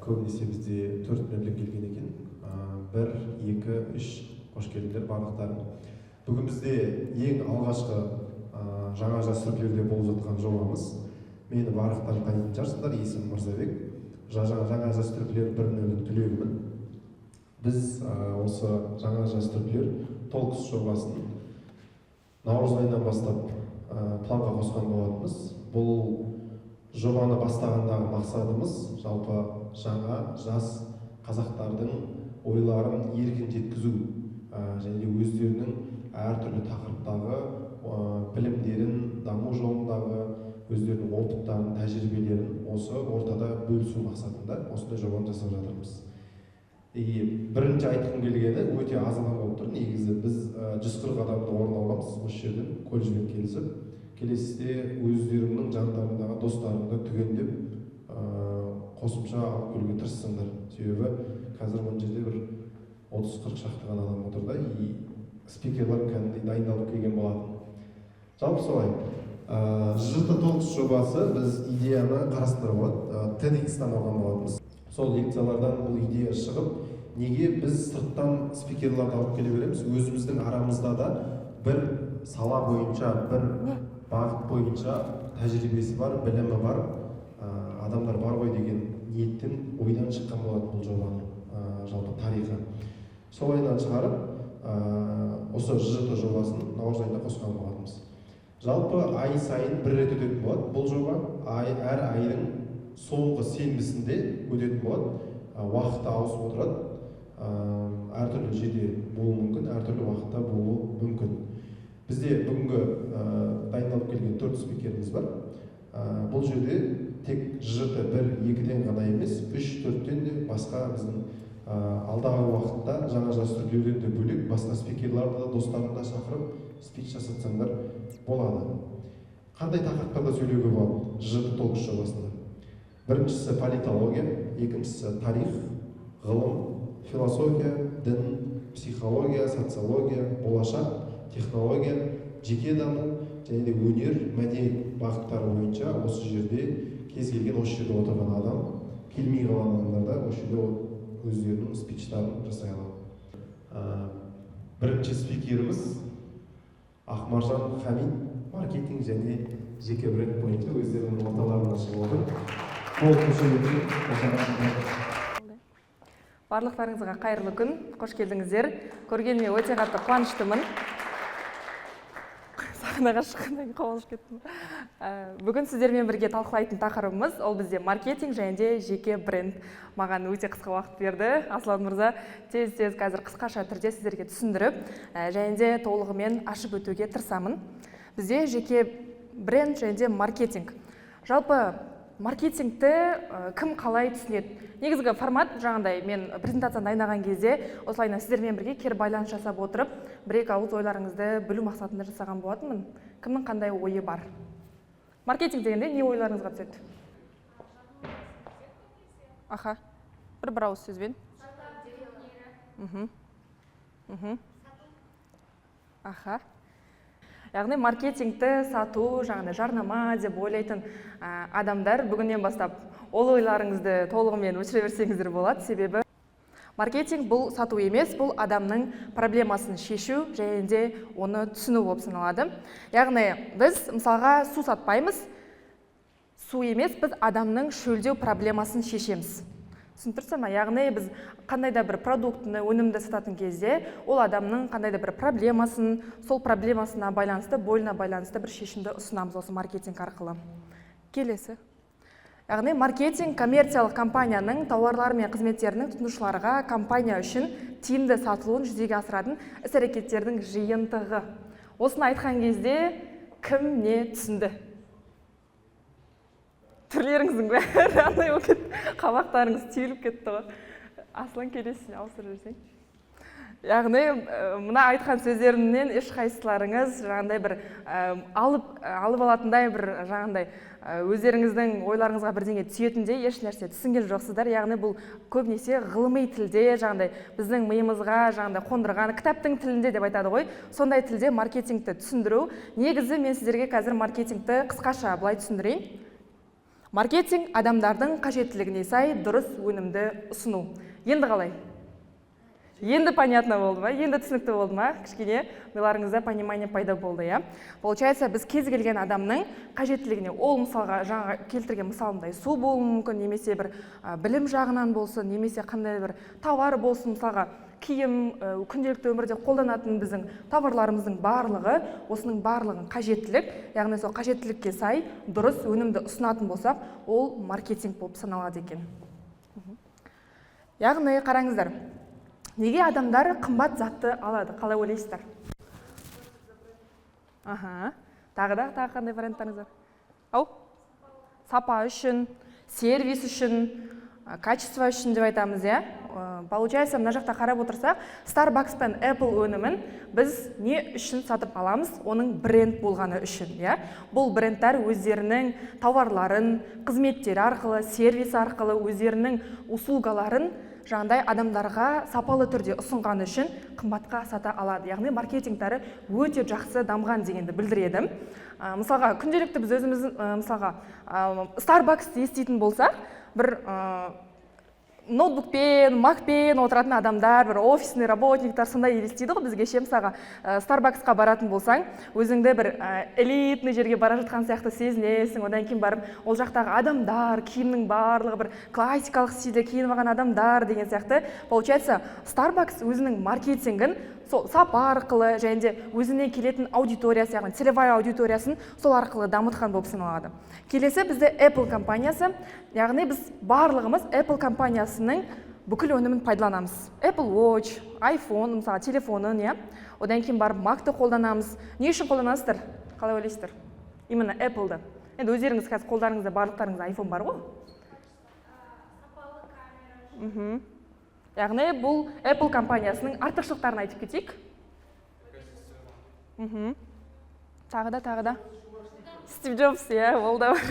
көбінесе бізде 4 мемлекет келген екен. 1, 2, 3 қош келдіңдер барлықтарың. Бүгін бізде ең алғашқы жаңа жас түркілерде болып жатқан жобамыз. Мені барлықтарың танитын шығарсыздар, есімім Мырзабек. Жаңа жас түркілер 1.0-дің түлегімін. Біз осы жаңа жас түркілер Talks жобасын наурыз айынан бастап планға қосқан болатынбыз. Бұл жобаны бастағандағы мақсатымыз жалпы жаңа жас қазақтардың ойларын еркін жеткізу және өздерінің әртүрлі тақырыптағы білімдерін, даму жолындағы өздерінің опыттарын, тәжірибелерін осы ортада бөлісу мақсатында осындай жобаны жасап жатырмыз. Бірінші айтқым келгені өте аз адам болып тұр. Негізі біз 140 адамды орын аламыз осы жерден колледжбен келісіп. Келесіде өздеріңнің жандарындағы достарыңды түгендеп қосымша алып келуге тырыссыңдар. Себебі қазір бұл жерде бір 30-40 шақты ғана адам отыр да, спикерлер кәдімгідей дайындалып келген болатын. Жалпы солай. ЖЖТ Talks жобасы біз идеяны қарастырып алып, TEDx-тан алған болатынбыз. Сол лекциялардан бұл идея шығып, неге біз сырттан спикерлерді алып келе береміз? Өзіміздің арамызда да бір сала бойынша, бір бағыт бойынша тәжірибесі бар, білімі бар адамдар бар ғой деген ниеттен ойдан шыққан болатын бұл жобаның жалпы тарихы. Сол айынан шығарып, осы ЖЖТ жобасын наурыз айында қосқан болатынбыз. Жалпы ай сайын бір рет өтетін болады. Бұл жоба әр айдың соңғы сенбісінде өтетін болады. Уақыты ауысып отырады. Әртүрлі жерде болуы мүмкін, әртүрлі уақытта болуы мүмкін. Бізде бүгінгі дайындалып келген 4 спикеріміз бар. Бұл жерде тек ЖЖТ 1-2-ден ғана емес, 3-4-тен де басқа біздің алдағы уақытта жаңа жас түркілерден де бөлек басқа спикерларды да достарымды да шақырып спич жасатсаңдар болады. Қандай тақырыптарда сөйлеуге болады ЖЖТ Talks жобасында? Біріншісі политология, екіншісі тарих, ғылым, философия, дін, психология, социология, болашақ, технология, жеке даму және де өнер, мәдениет бағыттары бойынша осы жерде кез келген осы жерде отырған адам, келмей қалған адамдар да осы жерде өздерінің спичтарын жасай алады. Бірінші спикеріміз Ақмаржан Хамид, маркетинг және жеке бренд бойынша өздерінің орталарына шығып отыр. Барлықтарыңызға қайырлы күн, қош келдіңіздер. Көргеніме өте қатты қуаныштымын. Сахнаға шыққаннан кейін қобалжып кеттім. Бүгін сіздермен бірге талқылайтын тақырыбымыз ол бізде маркетинг және де жеке бренд. Маған өте қысқа уақыт берді. Аслан мырза тез қазір қысқаша түрде сіздерге түсіндіріп, және де толығымен ашып өтуге тырысамын. Бізде жеке бренд және де маркетинг. Жалпы маркетингті кім қалай түсінеді? Негізгі формат жаңағыдай мен презентацияны дайындаған кезде осылайна сіздермен бірге кері байланыс жасап отырып, бір-екі ауыз ойларыңызды білу мақсатында жасаған болатынмын. Кімнің қандай ойы бар? Маркетинг дегенде не ойларыңызға түседі? Аха. Бір ауыз сөзбен. Аха. Яғни маркетингті сату, жаңағыдай жарнама деп ойлайтын адамдар бүгіннен бастап ол ойларыңызды толығымен өшіре берсеңіздер болады. Себебі маркетинг бұл сату емес, бұл адамның проблемасын шешу және де оны түсіну болып саналады. Яғни біз мысалға су сатпаймыз, су емес, біз адамның шөлдеу проблемасын шешеміз. Түсініп тұрсыз ма? Яғни біз қандай да бір продуктыны, өнімді сататын кезде ол адамның қандай да бір проблемасын, сол проблемасына байланысты, бойына байланысты бір шешімді ұсынамыз осы маркетинг арқылы. Келесі. Яғни маркетинг коммерциялық компанияның тауарлары мен қызметтерінің тұтынушыларға компания үшін тиімді сатылуын жүзеге асыратын іс-әрекеттердің жиынтығы. Осыны айтқан кезде кім не түсінді? Түрлеріңіздің бәрі қабақтарыңыз түйіліп кетті ғой. Аслан келесіне ауыстырып жүрсең. Яғни мына айтқан сөздерімнен ешқайсыларыңыз жаңағыдай бір алып алатындай бір жаңағыдай өздеріңіздің ойларыңызға бірдеңе түсетіндей еш нәрсе түсінген жоқсыздар. Яғни бұл көбінесе ғылыми тілде жаңағыдай біздің миымызға жаңағыдай қондырған кітаптың тілінде деп айтады ғой. Сондай тілде маркетингті түсіндіру. Негізі мен сіздерге қазір маркетингті қысқаша былай түсіндірейін. Маркетинг адамдардың қажеттілігіне сай дұрыс өнімді ұсыну. Енді қалай? Енді понятно болды ма? Енді түсінікті болды ма? Кішкене миларыңызда понимание пайда болды, я? Получается, біз кез келген адамның қажеттілігіне, ол мысалға жаңа келтірген мысалымдай су болуы мүмкін, немесе бір білім жағынан болсын, немесе қандай бір товар болсын, мысалға киім, күнделікті өмірде қолданатын біздің товарларымыздың барлығы, осының барлығын қажеттілік, яғни сол қажеттілікке сай дұрыс өнімді ұсынатын болсақ, ол маркетинг болып саналады екен. Яғни қараңыздар, неге адамдар қымбат затты алады? Қалай ойлайсыздар? Тағы қандай варианттарыңыз бар? Ау? Сапа үшін, сервис үшін, качество үшін деп айтамыз, я? Получается, мына жақта қарап отырсақ, Starbucks пен Apple өнімін біз не үшін сатып аламыз? Оның бренд болғаны үшін, я? Бұл брендтер өздерінің товарларын, қызметтері арқылы, сервис арқылы өздерінің услугаларын жаңағыдай адамдарға сапалы түрде ұсынғаны үшін қымбатқа сата алады. Яғни маркетингтері өте жақсы дамыған дегенді білдіреді. Мысалға, күнделікті біз өзіміз мысалға Starbucks еститін болсақ, бір ноутбукпен, макпен отыратын адамдар, бір офисный работниктар сондай елестейді ғой бізге. Мысалға Starbucksқа баратын болсаң, өзіңді бір элитный жерге бара жатқан сияқты сезінесің. Одан кейін барып, ол жақтағы адамдар, киімнің барлығы бір классикалық стильде киініп алған адамдар деген сияқты. Получается, Starbucks өзінің маркетингін сол сапа арқылы және де өзіне келетін аудиториясы, яғни целевая аудиториясын сол арқылы дамытқан болып саналады. Келесі бізде Apple компаниясы, яғни біз барлығымыз Apple компаниясының бүкіл өнімін пайдаланамыз. Apple Watch, iPhone, мысалы телефонын, я? Одан кейін барып Mac-ты қолданамыз. Не үшін қолданасыздар? Қалай ойлайсыздар? Именно Apple-ды. Енді өздеріңіз қазір қолдарыңызда барлықтарыңызда iPhone бар ғой? Яғни бұл Apple компаниясының артықшылықтарын айтып кетейік. Тағы да. Стив Джобс, я, ол да бар.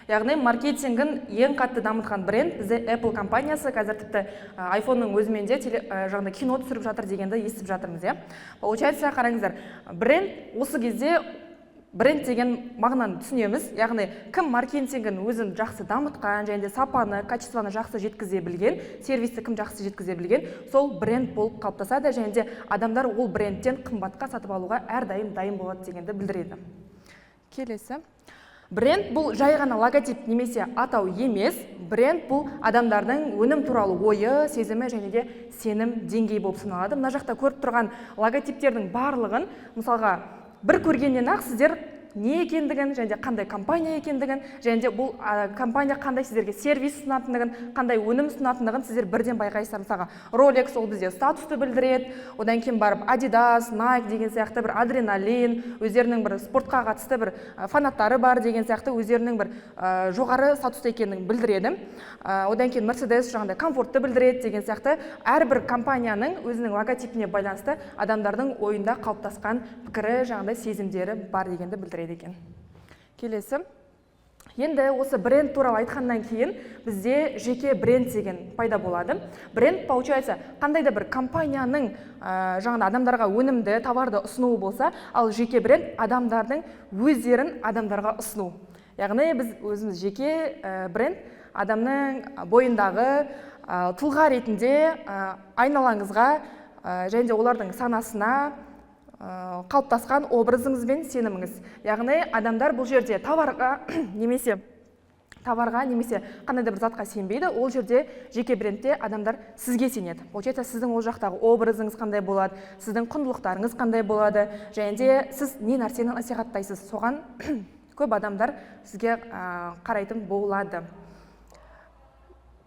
Яғни маркетингін ең қатты дамытқан бренд бізде Apple компаниясы. Қазір тіпті iPhone-ның өзімен де жаңағыдай кино түсіріп жатыр дегенді естіп жатырмыз, я? Получается, қараңыздар, бренд осы кезде бренд деген мағынаны түсінеміз. Яғни кім маркетингін өзін жақсы дамытқан, және де сапаны, качествоны жақсы жеткізе білген, сервисті кім жақсы жеткізе білген, сол бренд болып қалыптасады, және де адамдар ол брендтен қымбатқа сатып алуға әрдайым дайын болады дегенді білдіреді. Келесі. Бренд бұл жай ғана логотип немесе атау емес, бренд бұл адамдардың өнім туралы ойы, сезімі және де сенім деңгейі болып саналады. Мына жақта көріп тұрған логотиптердің барлығын, мысалға, бір көргеннен ақ сіздер не екендігін, және де қандай компания екендігін, және де бұл компания қандай сіздерге сервис ұсынатындығын, қандай өнім ұсынатындығын сіздер бірден байқайсыздар. Мысалға, Rolex ол бізде статусты білдіреді, одан кейін барып Adidas, Nike деген сияқты бір адреналин, өздерінің бір спортқа қатысты бір фанаттары бар деген сияқты өздерінің бір жоғары статусты екенін білдіреді. Одан кейін Mercedes жаңағыдай комфортты білдіреді деген сияқты әрбір компанияның өзінің логотипіне байланысты адамдардың ойында қалыптасқан пікірі, жаңағыдай сезімдері бар дегенді білдіреді екен. Келесі. Енді осы бренд туралы айтқаннан кейін бізде жеке бренд деген пайда болады. Бренд, получается, қандай да бір компанияның жаңа адамдарға өнімді, товарды ұсынуы болса, ал жеке бренд адамдардың өздерін адамдарға ұсыну. Яғни біз өзіміз жеке бренд адамның бойындағы тұлға ретінде айналаңызға және де олардың санасына қалыптасқан образыңыз бен сеніміңіз. Яғни адамдар бұл жерде товарға немесе қандай да бір затқа сенбейді, ол жерде жеке брендте адамдар сізге сенеді. Получается, сіздің ол жақтағы образыңыз қандай болады, сіздің құндылықтарыңыз қандай болады, және де сіз не нәрсені насихаттайсыз, соған көп адамдар сізге қарайтын болады.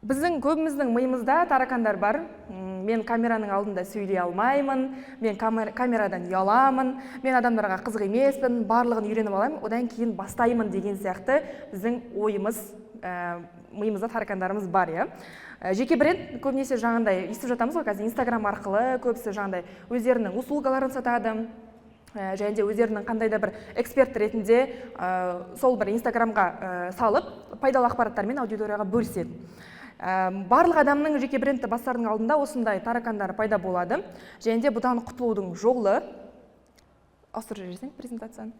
Біздің көбіміздің миымызда таракандар бар. Мен камераның алдында сөйлей алмаймын, мен камерадан ұяламын, мен адамдарға қызық емеспін, барлығын үйреніп аламын, одан кейін бастаймын деген сияқты біздің ойымыз, миымызда таракандарымыз бар, я? Жеке бренд көбінесе жаңағындай естіп жатамыз ғой, қазір Инстаграм арқылы көбісі жаңағындай өздерінің услугаларын сатады, және де өздерінің қандай да бір эксперт ретінде сол бір Инстаграмға салып, пайдалы ақпараттармен аудиторияға бөліседі. Барлық адамның жеке брендті бастардың алдында осындай таракандар пайда болады, және де бұдан құтылудың жолы, ауыстырып жіберсең презентацияны.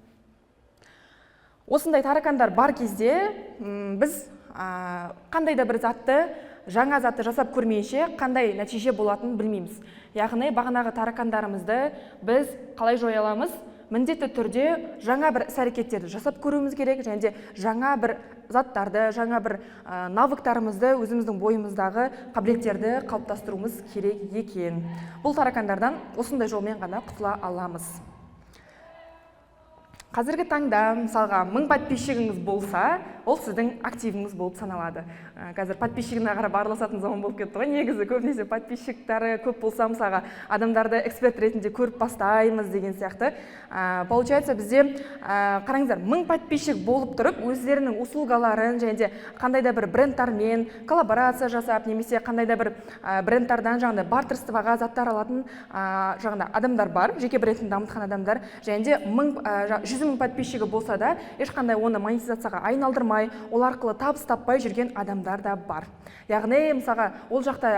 Осындай таракандар бар кезде біз қандай да бір затты, жаңа затты жасап көрмейінше қандай нәтиже болатынын білмейміз. Яғни бағанағы таракандарымызды біз қалай жоя аламыз? Міндетті түрде жаңа бір іс-әрекеттерді жасап көруіміз керек, және де жаңа бір заттарды, жаңа бір навыктарымызды, өзіміздің бойымыздағы қабілеттерді қалыптастыруымыз керек екен. Бұл таракандардан осындай жолмен ғана құтыла аламыз. Қазіргі таңда, мысалға, 1000 подписчигіңіз болса, ол сіздің активіңіз болып саналады. Қазір подписчигіне қарап араласатын заман болып кетті ғой. Негізі көбінесе подписчиктары көп болса, мысалға, адамдарды эксперт ретінде көріп бастаймыз деген сияқты. Получается, бізде қараңыздар, 1000 подписчик болып тұрып, өздерінің услугаларын және де қандай да бір брендтармен коллаборация жасап, немесе қандай да бір брендтардан жаңағыдай бартерствоға заттар алатын жаңағыдай адамдар бар, жеке брендін дамытқан адамдар, және де 100 000 подписчигі болса да, ешқандай оны монетизацияға айналдырмай, ол арқылы табыс таппай жүрген адамдар да бар. Яғни, мысалға, ол жақта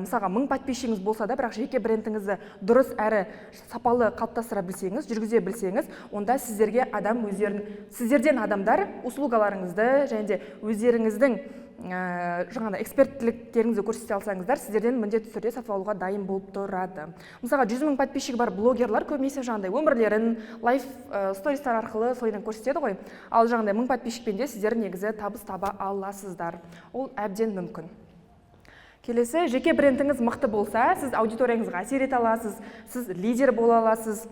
мысалға 1000 подписчигіңіз болса да, бірақ жеке брендіңізді дұрыс әрі сапалы қалыптастыра білсеңіз, жүргізе білсеңіз, онда сіздерден адамдар услугаларыңызды және де өздеріңіздің жаңағыдай эксперттіліктеріңізді көрсете алсаңыздар, сіздерден міндетті түрде сатып алуға дайын болып тұрады. Мысалға, 100 000 подписчигі бар блогерлар көбінесе жаңағыдай өмірлерін лайф стористар арқылы солайдан көрсетеді ғой. Ал жаңағыдай 1000 подписчикпен де сіздер негізі табыс таба аласыздар. Ол әбден мүмкін. Келесі, жеке брендіңіз мықты болса, сіз аудиторияңызға әсер ете аласыз, сіз лидер бола аласыз,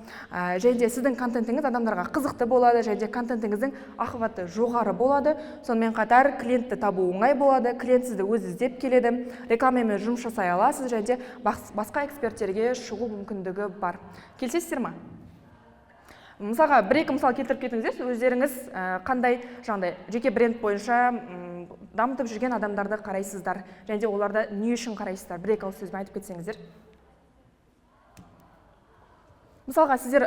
және де сіздің контентіңіз адамдарға қызықты болады, және де контентіңіздің охваты жоғары болады. Сонымен қатар клиентті табу оңай болады, клиент сізді өзі іздеп келеді, рекламамен жұмыс жасай аласыз, және де басқа эксперттерге шығу мүмкіндігі бар. Келісесіздер ме? Мысалға, бір-екі мысал келтіріп кетіңіздер, өздеріңіз қандай жаңағыдай жеке бренд бойынша дамытып жүрген адамдарды қарайсыздар, және де оларды не үшін қарайсыздар? Бір-екі ауыз сөзбен айтып кетсеңіздер. Мысалға, сіздер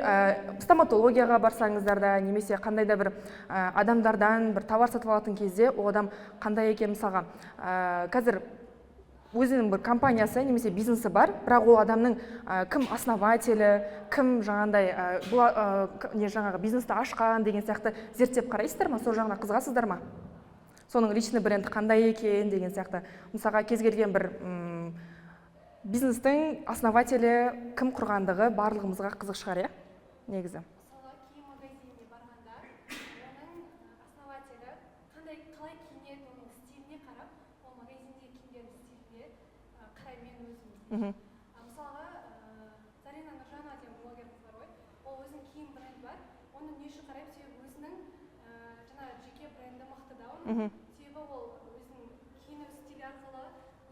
стоматологияға барсаңыздар да, немесе қандай да бір адамдардан бір товар сатып алатын кезде, ол адам қандай екен, мысалға, қазір өзінің бір компаниясы немесе бизнесі бар, бірақ ол адамның кім основателі, кім жаңағы бизнесті ашқан деген сияқты зерттеп қарайсыздар ма? Сол жағына қызығасыздар ма? Соның личный бренд қандай екен деген сияқты. Мысалға, кез келген бір бизнестің основателі кім құрғандығы барлығымызға қызық шығар, иә? Негізі. Мысалға, киім магазиніне барғанда, оның основателі қалай киінеді, оның стиліне қарап, ол магазинде киімдердің стиліне қарай мен өзім. Мысалға, Зарина Нұржанова деген блогеріміз бар ғой, ол өзінің киім бренді бар, оның не үшін қарайды, себебі өзінің жеке бренді мықты да оның. Себебі ол өзінің киіну стилі арқылы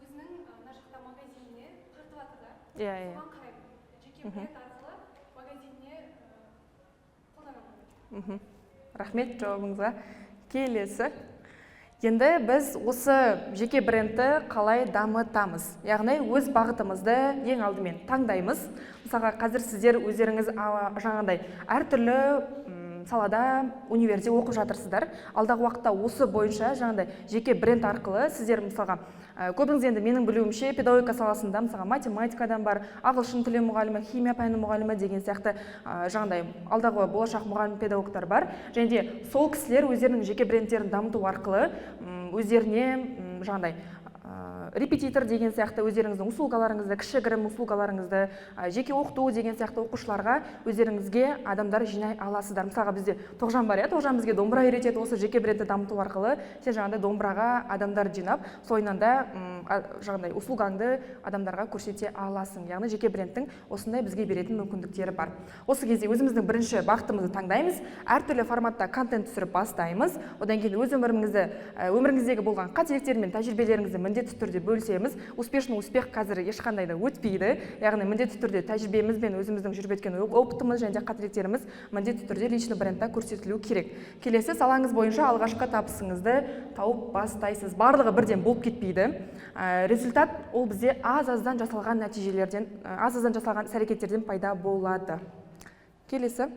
өзінің мына жақта магазиніне тартып жатыр да. Соған қарайды. Жеке бренд арқылы магазиніне қолданады. Рахмет жауабыңызға. Келесі. Енді біз осы жеке брендті қалай дамытамыз? Яғни өз бағытымызды ең алдымен таңдаймыз. Мысалға, қазір сіздер өздеріңіз жаңағыдай әртүрлі салада универде оқып жатырсыздар. Алдағы уақытта осы бойынша жаңағыдай жеке бренд арқылы сіздер мысалға көбіңіз енді менің білуімше педагогика саласында мысалға математикадан бар, ағылшын тілі мұғалімі, химия пәні мұғалімі деген сияқты жаңағыдай алдағы болашақ мұғалім педагогтар бар. Және де сол кісілер өздерінің жеке брендтерін дамыту арқылы өздеріне жаңағыдай репетитор деген сияқты өздеріңіздің услугаларыңызды, кішігірім услугаларыңызды, жеке оқыту деген сияқты оқушыларға өздеріңізге адамдар жинай аласыздар. Мысалға, бізде Тоғжан бар, Тоғжан бізге домбыра үйретеді, осы жеке брендті дамыту арқылы сен жаңағыдай домбыраға адамдар жинап, соңынан да жаңағыдай услугаңды адамдарға көрсете аласың. Яғни жеке брендтің осындай бізге беретін мүмкіндіктері бар. Осы кезде өзіміздің бірінші бағытымызды таңдаймыз, әртүрлі форматта контент түсіріп бастаймыз. Одан кейін өз өміріңіздегі болған қателіктер мен тәжірибелеріңізді міндетті түрде тәжірибемізді бөлісеміз. Успешный успех қазір ешқандай да өтпейді. Яғни міндетті түрде тәжірибеміз бен өзіміздің жүріп өткен опытымыз және қателіктеріміз міндетті түрде личный брендта көрсетілу керек. Келесі салаңыз бойынша алғашқы табысыңызды тауып бастайсыз. Барлығы бірден болып кетпейді. Результат ол бізде аз-аздан жасалған нәтижелерден, аз-аздан жасалған іс-әрекеттерден пайда болады. Келесі.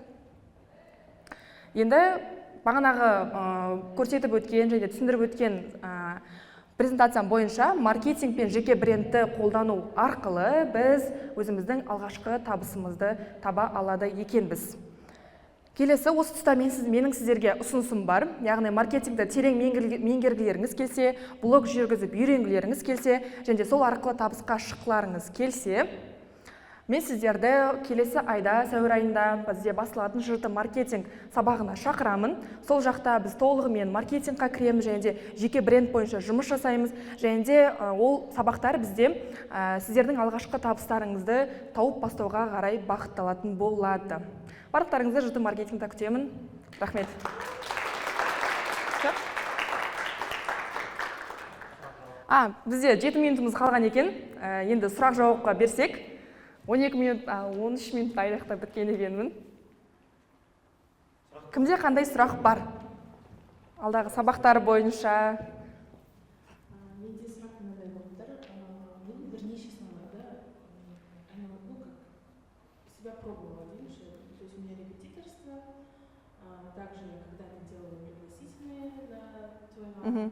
Енді бағанағы көрсетіп өткен және түсіндіріп өткен презентациям бойынша маркетинг пен жеке брендті қолдану арқылы біз өзіміздің алғашқы табысымызды таба алады екенбіз. Келесі, осы тұста менің сіздерге ұсынысым бар. Яғни маркетингті терең меңгергілеріңіз келсе, блог жүргізіп үйренгілеріңіз келсе, және сол арқылы табысқа шыққыларыңыз келсе, мен сіздерді келесі айда, сәуір айында бізде басталатын жырты маркетинг сабағына шақырамын. Сол жақта біз толығымен маркетингқа кіреміз және де жеке бренд бойынша жұмыс жасаймыз. Және де ол сабақтар бізде сіздердің алғашқы табыстарыңызды тауып бастауға қарай бағытталатын болады. Барлықтарыңызды жырты маркетингта күтемін. Рахмет. Бізде 7 минутымыз қалған екен. Енді сұрақ жауапқа берсек. 12 минут, 13 минут аяқтап біткен екенмін. Кімде қандай сұрақ бар? Алдағы сабақтар бойынша. Менде сұрақ мынандай болып тұр. Мен бірнеше сынауларда себя пробовала, видишь, то есть у меня репетиторство, также когда-то делала пригласительные на твой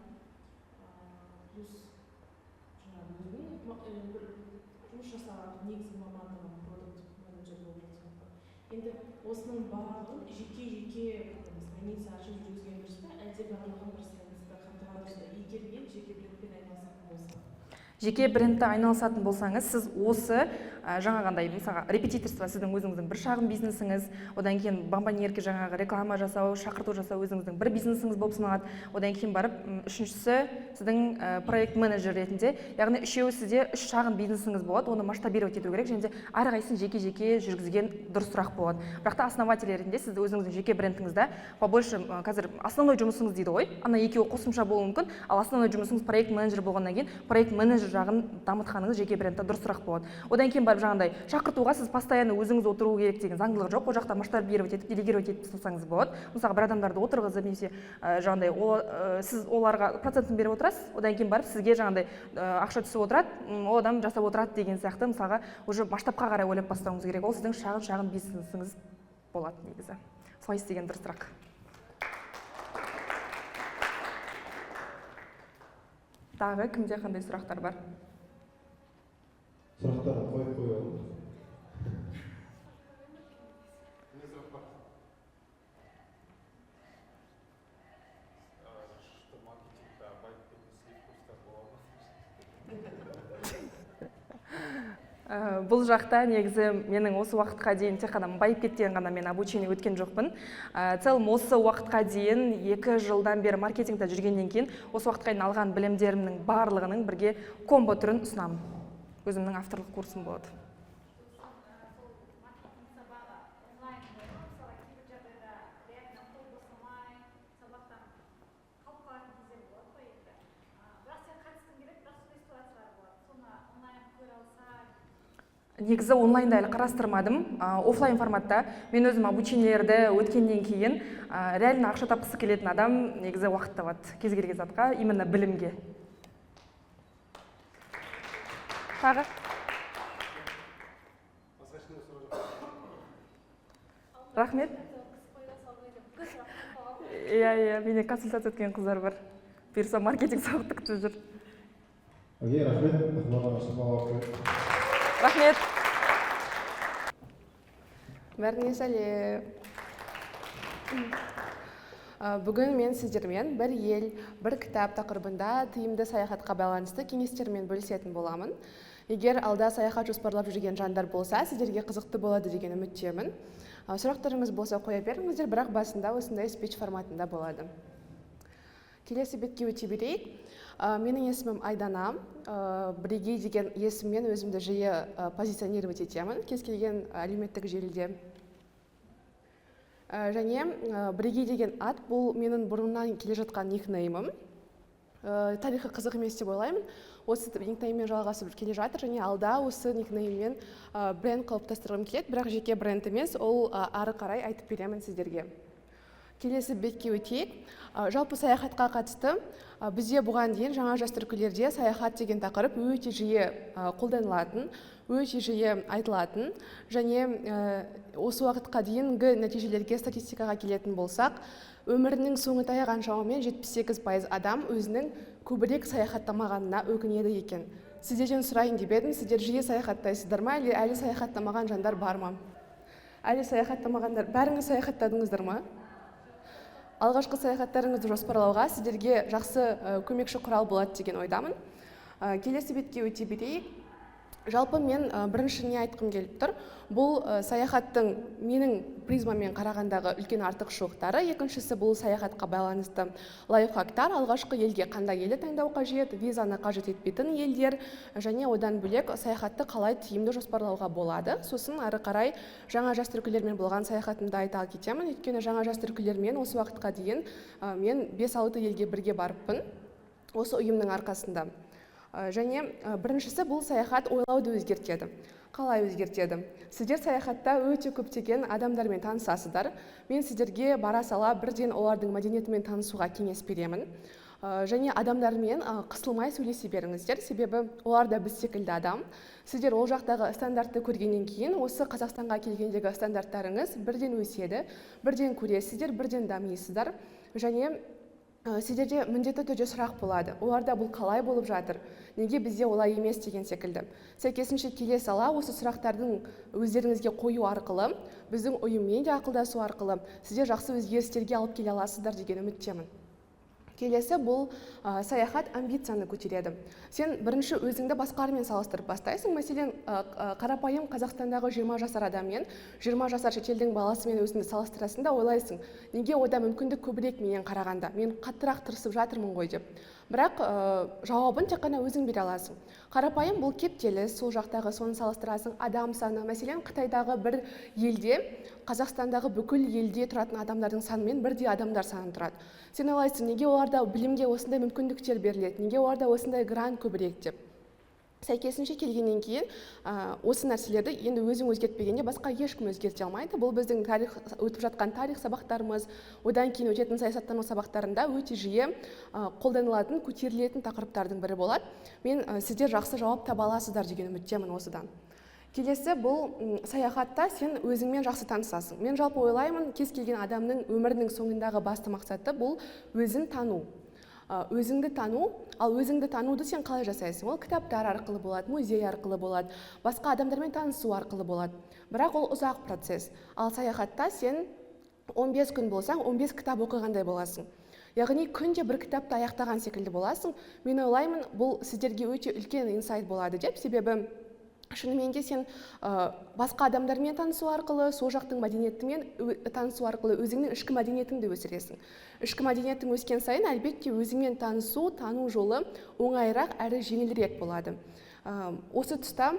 плюс жұмыс жасаған негізгі мамандығым продукт менеджер болып жатқан. Енді осының барлығын жеке страница ашып жүргізген дұрыс па, әлде барлығын бір страницада қамтыған дұрыс па? Егер мен жеке брендпен айналысатын болсам. Жеке брендті айналысатын болсаңыз, сіз осы жаңағындай мысалға репетиторство сіздің өзіңіздің бір шағын бизнесіңіз, одан кейін бомбоньерке жаңағы реклама жасау, шақырту жасау өзіңіздің бір бизнесіңіз болып саналады. Одан кейін барып үшіншісі сіздің проект менеджер ретінде, яғни үшеуі сізде үш шағын бизнесіңіз болады, оны масштабировать ету керек және де әрқайсысын жеке-жеке жүргізген дұрысырақ болады. Бірақ та основатель ретінде сіз өзіңіздің жеке брендіңізді побольше қазір основной жұмысыңыз дейді ғой, ана екеуі қосымша болуы мүмкін, ал основной жұмысыңыз проект менеджер болғаннан кейін проект менеджер жағын дамытқаныңыз жеке брендте дұрысырақ болады. Одан кейін барып жаңағыдай шақыртуға сіз постоянно өзіңіз отыру керек деген заңдылық жоқ. Ол жақта масштабировать етіп, делегировать етіп тастасаңыз болады. Мысалы, бір адамдарды отырғызып, немесе жаңағыдай сіз оларға процентін беріп отырасыз, одан кейін барып сізге жаңағыдай ақша түсіп отырады, ол адам жасап отырады деген сияқты, мысалға, уже масштабқа қарай ойлап бастауыңыз керек. Ол сіздің шағын бизнесіңіз болады негізі. Солай істеген дұрысырақ. Тағы кімде қандай сұрақтар бар? Сұрақтарды қойып қойalım. Бұл жақта негізі менің осы уақытқа дейін тек қана байып кеткен ғана мен обучение өткен жоқпын. Целом осы уақытқа дейін 2 жылдан бері маркетингте жүргеннен кейін осы уақытқа дейін алған білімдерімнің барлығының бірге комбо түрін ұсынамын. Өзімнің авторлық курсым болады. Негізі онлайнда әлі қарастырмадым. Офлайн форматта мен өзім обучениелерді өткеннен кейін реально ақша тапқысы келетін адам негізі уақыт табады кез келген затқа, именно білімге. Тағы? Рахмет. Менен консультация өткен қыздар бар. Бұйырса маркетинг сабақты күтіп жүр. Окей, рахмет. Рахмет. Бәріне сәлем. Бүгін мен сіздермен бір ел, бір кітап тақырыбында тиімді саяхатқа байланысты кеңестермен бөлісетін боламын. Егер алда саяхат жоспарлап жүрген жандар болса, сіздерге қызықты болады деген үміттемін. Сұрақтарыңыз болса қоя беріңіздер, бірақ басында осындай спич форматында болады. Келесі бетке өте берейік. Менің есімім Айдана. Бірегей деген есіммен өзімді жиі позиционировать етемін кез келген әлеуметтік желіде. Және бірегей деген ат бұл менің бұрыннан келе жатқан никнеймім. Тарихы қызық емес деп ойлаймын. осы никнейммен жалғасып келе жатыр және алда осы никнейммен бренд қалыптастырғым келеді, бірақ жеке бренд емес, ол ары қарай айтып беремін сіздерге. Келесі бетке өтейік. Жалпы саяхатқа қатысты бізде бұған дейін жаңа жас түркілерде саяхат деген тақырып өте жиі қолданылатын, өте жиі айтылатын, және осы уақытқа дейінгі нәтижелерге, статистикаға келетін болсақ, өмірінің соңы таяған шамамен 78% адам өзінің көбірек саяхаттамағанына өкінеді екен. Сіздерден сұрайын деп едім, сіздер жиі саяхаттайсыздар ма, әлі саяхаттамаған жандар бар ма? Әлі саяхаттамағандар, бәріңіз саяхаттадыңыздар ма? Алғашқы саяхаттарыңызды жоспарлауға сіздерге жақсы көмекші құрал болады деген ойдамын. Келесі бетке өте берейік. Жалпы мен бірінші не айтқым келіп тұр, бұл саяхаттың менің призмамен қарағандағы үлкен артықшылықтары, екіншісі бұл саяхатқа байланысты лайфхактар, алғашқы елге қандай елді таңдау қажет, визаны қажет етпейтін елдер, және одан бөлек саяхатты қалай тиімді жоспарлауға болады. Сосын ары қарай жаңа жас түркілермен болған саяхатымды айта кетемін, өйткені жаңа жас түркілермен осы уақытқа дейін мен 5-6 елге бірге барыппын осы ұйымның арқасында. Және біріншісі бұл саяхат ойлауды өзгертеді. Қалай өзгертеді? Сіздер саяхатта өте көптеген адамдармен танысасыздар. Мен сіздерге бара сала бірден олардың мәдениетімен танысуға кеңес беремін. Және адамдармен қысылмай сөйлесе беріңіздер, себебі олар да біз секілді адам. Сіздер ол жақтағы стандартты көргеннен кейін осы Қазақстанға келгендегі стандарттарыңыз бірден өседі, бірден көресіздер, бірден дамисыздар. Және сіздерде міндетті түрде сұрақ болады. Оларда бұл қалай болып жатыр? Неге бізде олай емес деген секілді. Сәйкесінше келе сала осы сұрақтардың өздеріңізге қою арқылы, біздің ұйыммен де ақылдасу арқылы сіздер жақсы өзгерістерге алып келе аласыздар деген үміттемін. Келесі бұл саяхат амбицияны көтереді. Сен бірінші өзіңді басқалармен салыстырып бастайсың. Мәселен, қарапайым Қазақстандағы 20 жасар адаммен 20 жасар шетелдің баласымен өзіңді салыстырасың да ойлайсың, неге ода мүмкіндік көбірек менен қарағанда, мен қаттырақ тырысып жатырмын ғой деп. Бірақ жауабын тек қана өзің бере аласың. Қарапайым бұл кептеліс, сол жақтағы соны салыстырасың, адам саны. Мәселен, Қытайдағы бір елде Қазақстандағы бүкіл елде тұратын адамдардың санымен бірдей адамдар саны тұрады. Сен ойлайсың, неге оларда білімге осындай мүмкіндіктер беріледі, неге оларда осындай грант көбірек деп. Сәйкесінше келгеннен кейін осы нәрселерді енді өзің өзгертпегенде басқа ешкім өзгерте алмайды. Бұл біздің өтіп жатқан тарих сабақтарымыз, одан кейін өтетін саясаттану сабақтарында өте жиі қолданылатын, көтерілетін тақырыптардың бірі болады. Мен сіздер жақсы жауап таба аласыздар деген үміттемін осыдан. Келесі бұл саяхатта сен өзіңмен жақсы танысасың. Мен жалпы ойлаймын, кез келген адамның өмірінің соңындағы басты мақсаты бұл өзін тану. Өзіңді тану, ал өзіңді тануды сен қалай жасайсың? Ол кітаптар арқылы болады, музей арқылы болады, басқа адамдармен танысу арқылы болады. Бірақ ол ұзақ процесс. Ал саяхатта сен 15 күн болсаң, 15 кітап оқығандай боласың. Яғни күнде бір кітапты аяқтаған секілді боласың. Мен ойлаймын, бұл сіздерге өте үлкен инсайт болады деп, себебі шынымен де сен басқа адамдармен танысу арқылы, сол жақтың мәдениетімен танысу арқылы өзіңнің ішкі мәдениетіңді өсіресің. Ішкі мәдениетің өскен сайын, әлбетте өзіңмен танысу, тану жолы оңайырақ әрі жеңілірек болады. Осы тұста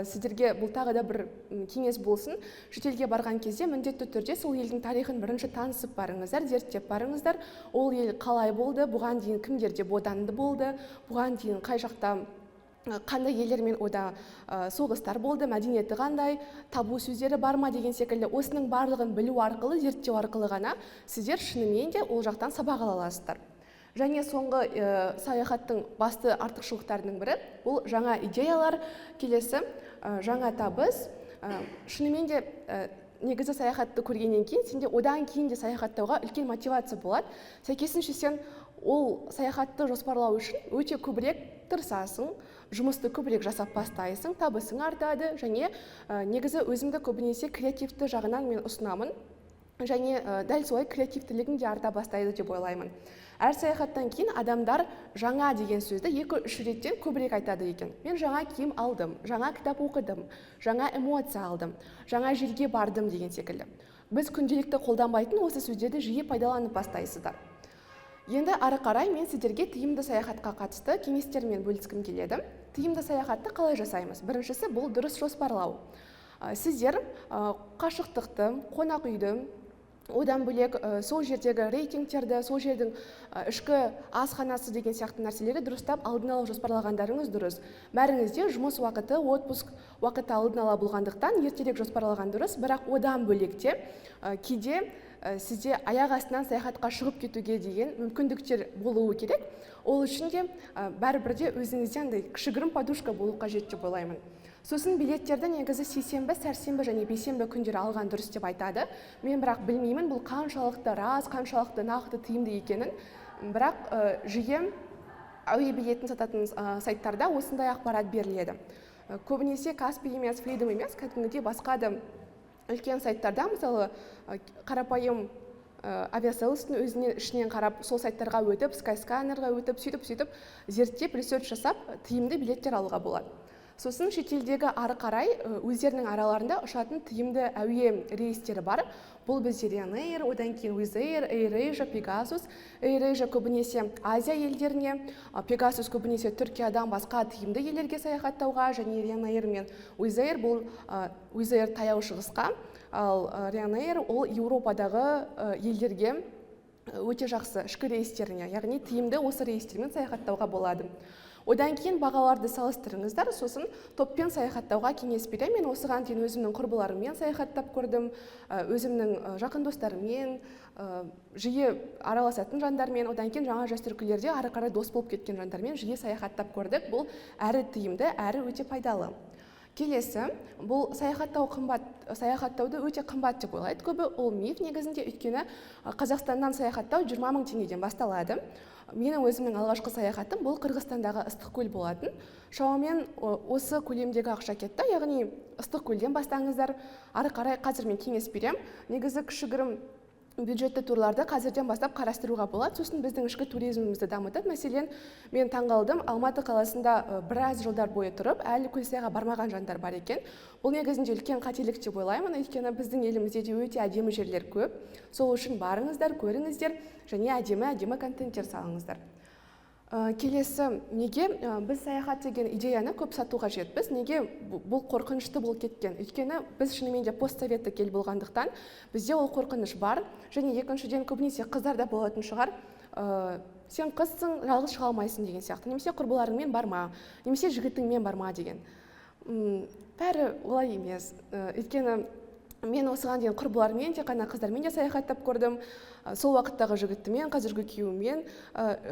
сіздерге бұл тағы да бір кеңес болсын. Шетелге барған кезде міндетті түрде сол елдің тарихын бірінші танысып барыңыздар, зерттеп барыңыздар. Ол ел қалай болды, бұған дейін кімдерде боданды болды, бұған дейін қай жақта қандай елдермен ода соғыстар болды, мәдениеті қандай, табу сөздері бар ма деген секілді осының барлығын білу арқылы, зерттеу арқылы ғана сіздер шынымен де ол жақтан сабақ ала аласыздар. Және соңғы саяхаттың басты артықшылықтарының бірі бұл жаңа идеялар, келесі жаңа табыс. Шынымен де негізі саяхатты көргеннен кейін сенде одан кейін де саяхаттауға үлкен мотивация болады. Сәйкесінше сен ол саяхатты жоспарлау үшін өте көбірек тырысасың, жұмысты көбірек жасап бастайсың, табысың артады, және негізі өзімді көбінесе креативті жағынан мен ұсынамын. Және дәл солай креативтілігің де арта бастайды деп ойлаймын. Әр саяхаттан кейін адамдар жаңа деген сөзді 2-3 реттен көбірек айтады екен. Мен жаңа киім алдым, жаңа кітап оқыдым, жаңа эмоция алдым, жаңа жерге бардым деген секілді. Біз күнделікті қолданбайтын осы сөздерді жиі пайдаланып бастайсыздар. Енді ары қарай мен сіздерге тиімді саяхатқа қатысты кеңестермен бөліскім келеді. Тиімді саяхатты қалай жасаймыз? Біріншісі бұл дұрыс жоспарлау. Сіздер қашықтықты, қонақ үйді, Одан бөлек сол жердегі рейтингтерді, сол жердің ішкі асханасы деген сияқты нәрселерді дұрыстап алдын ала жоспарлағандарыңыз дұрыс. Бәріңізде жұмыс уақыты, отпуск уақыты алдын ала болғандықтан ертерек жоспарлаған дұрыс, бірақ одан бөлекте кейде сізде аяқ астынан саяхатқа шығып кетуге деген мүмкіндіктер болуы керек. Ол үшін де бәрібірде өзіңізде андай кішігірім подушка болу қажет деп ойлаймын. Сосын билеттерді негізі сейсенбі, сәрсенбі және бейсенбі күндері алған дұрыс деп айтады. Мен бірақ білмеймін, бұл қаншалықты рас, қаншалықты нақты тиімді екенін. Бірақ жиі әуе билетін сататын сайттарда осындай ақпарат беріледі. Көбінесе Каспий емес, Freedom емес, кәдімгідей басқа да үлкен сайттарда, мысалы қарапайым авиасейлстің өзінен ішінен қарап, сол сайттарға өтіп, Skyscannerға өтіп, сөйтіп зерттеп, ресерч жасап, тиімді билеттер алуға болады. Сосын шетелдегі ары қарай өздерінің араларында ұшатын тиімді әуе рейстері бар. Бұл бізде Ryanair, одан кейін Wizz Air, AirAsia, Pegasus. AirAsia көбінесе Азия елдеріне, Pegasus көбінесе Түркиядан басқа тиімді елдерге саяхаттауға, және Ryanair мен Wizz Air бұл Wizz Air таяу шығысқа, ал Ryanair ол Еуропадағы елдерге өте жақсы ішкі рейстеріне, яғни тиімді осы рейстермен саяхаттауға болады. Одан кейін бағаларды салыстырыңыздар, сосын топпен саяхаттауға кеңес беремін. Мен осыған дейін өзімнің құрбыларыммен саяхаттап көрдім, өзімнің жақын достарыммен, жиі араласатын жандармен, одан кейін жаңа жас түркілерде ары қарай дос болып кеткен жандармен жиі саяхаттап көрдік. Бұл әрі тиімді, әрі өте пайдалы. Келесі, бұл саяхаттауды өте қымбат деп ойлайды. Көбі ол миф негізінде, өйткені Қазақстаннан саяхаттау 20 000 теңгеден басталады. Менің өзімнің алғашқы саяхатым бұл Қырғызстандағы Ыстықкөл болатын. Шамамен осы көлемдегі ақша кетті, яғни Ыстықкөлден бастаңыздар. Ары қарай қазір мен кеңес берем. Негізі кішігірім бюджетті турларды қазірден бастап қарастыруға болады. Сосын біздің ішкі туризмімізді дамытып, мәселен, мен таңғалдым, Алматы қаласында біраз жылдар бойы тұрып, әлі Көлсайға бармаған жандар бар екен. Бұл негізінде үлкен қателік деп ойлаймын, өйткені біздің елімізде де өте әдемі жерлер көп. Сол үшін барыңыздар, көріңіздер және әдемі контенттер салыңыздар. Келесі, неге біз саяхат деген идеяны көп сату қажетпіз? Неге бұл қорқынышты болып кеткен? Өйткені біз шынымен де постсоветтік ел болғандықтан бізде ол қорқыныш бар. Және екіншіден көбінесе қыздарда болатын шығар. Сен қызсың, жалғыз шыға алмайсың деген сияқты. Немесе құрбыларыңмен барма, немесе жігітіңмен барма деген. Бәрі олай емес. Өйткені мен осыған дейін құрбылармен, тек қана қыздармен де саяхаттап көрдім. Сол уақыттағы жігітімен, қазіргі күйеуімен,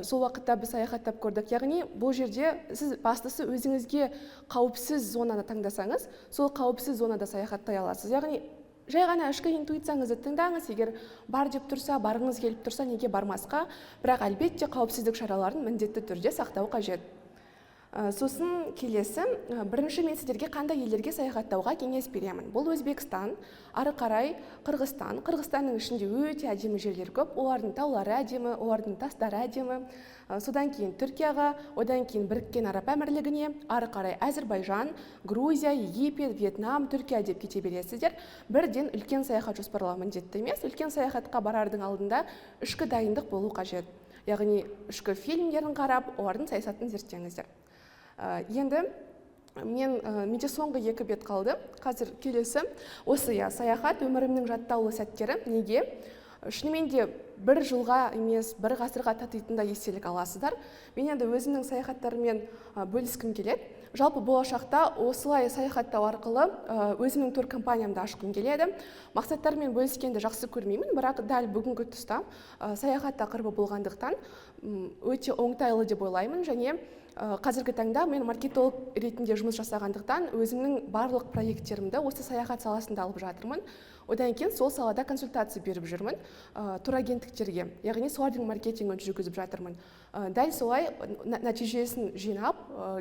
сол уақытта біз саяхаттап көрдік. Яғни бұл жерде сіз бастысы өзіңізге қауіпсіз зонаны таңдасаңыз, сол қауіпсіз зонада саяхаттай аласыз. Яғни жай ғана ішкі интуицияңызды тыңдаңыз, егер бар деп тұрса, барғыңыз келіп тұрса, неге бармасқа, бірақ әлбетте қауіпсіздік шараларын міндетті түрде сақтау қажет. Сосын келесі, бірінші мен сіздерге қандай елдерге саяхаттауға кеңес беремін. Бұл Өзбекстан, ары қарай Қырғызстан. Қырғызстанның ішінде өте әдемі жерлер көп. Олардың таулары әдемі, олардың тастары әдемі. Содан кейін Түркияға, одан кейін Біріккен Араб Әмірлігіне, ары қарай Әзірбайжан, Грузия, Египет, Вьетнам, Түркия деп кете бересіздер. Бірден үлкен саяхат жоспарлау міндетті емес. Үлкен саяхатқа барардың алдында ішкі дайындық болу қажет. Яғни ішкі фильмдерін қарап, олардың саясатын зерттеңіздер. Енді менде соңғы 2 бет қалды. Қазір келесі осы саяхат өмірімнің жаттаулы сәттері. Неге? Шынымен де бір жылға емес, бір ғасырға татитындай естелік аласыздар. Мен енді өзімнің саяхаттарыммен бөліскім келеді. Жалпы болашақта осылай саяхаттау арқылы өзімнің туркомпаниямды ашқым келеді. Мақсаттармен бөліскенді жақсы көрмеймін, бірақ дәл бүгінгі тұста саяхат тақырыбы болғандықтан өте оңтайлы деп ойлаймын. Және қазіргі таңда мен маркетолог ретінде жұмыс жасағандықтан өзімнің барлық проекттерімді осы саяхат саласында алып жатырмын. Одан кейін сол салада консультация беріп жүрмін турагенттіктерге, яғни солардың маркетингін жүргізіп жатырмын. Дәл солай нәтижесін жинап,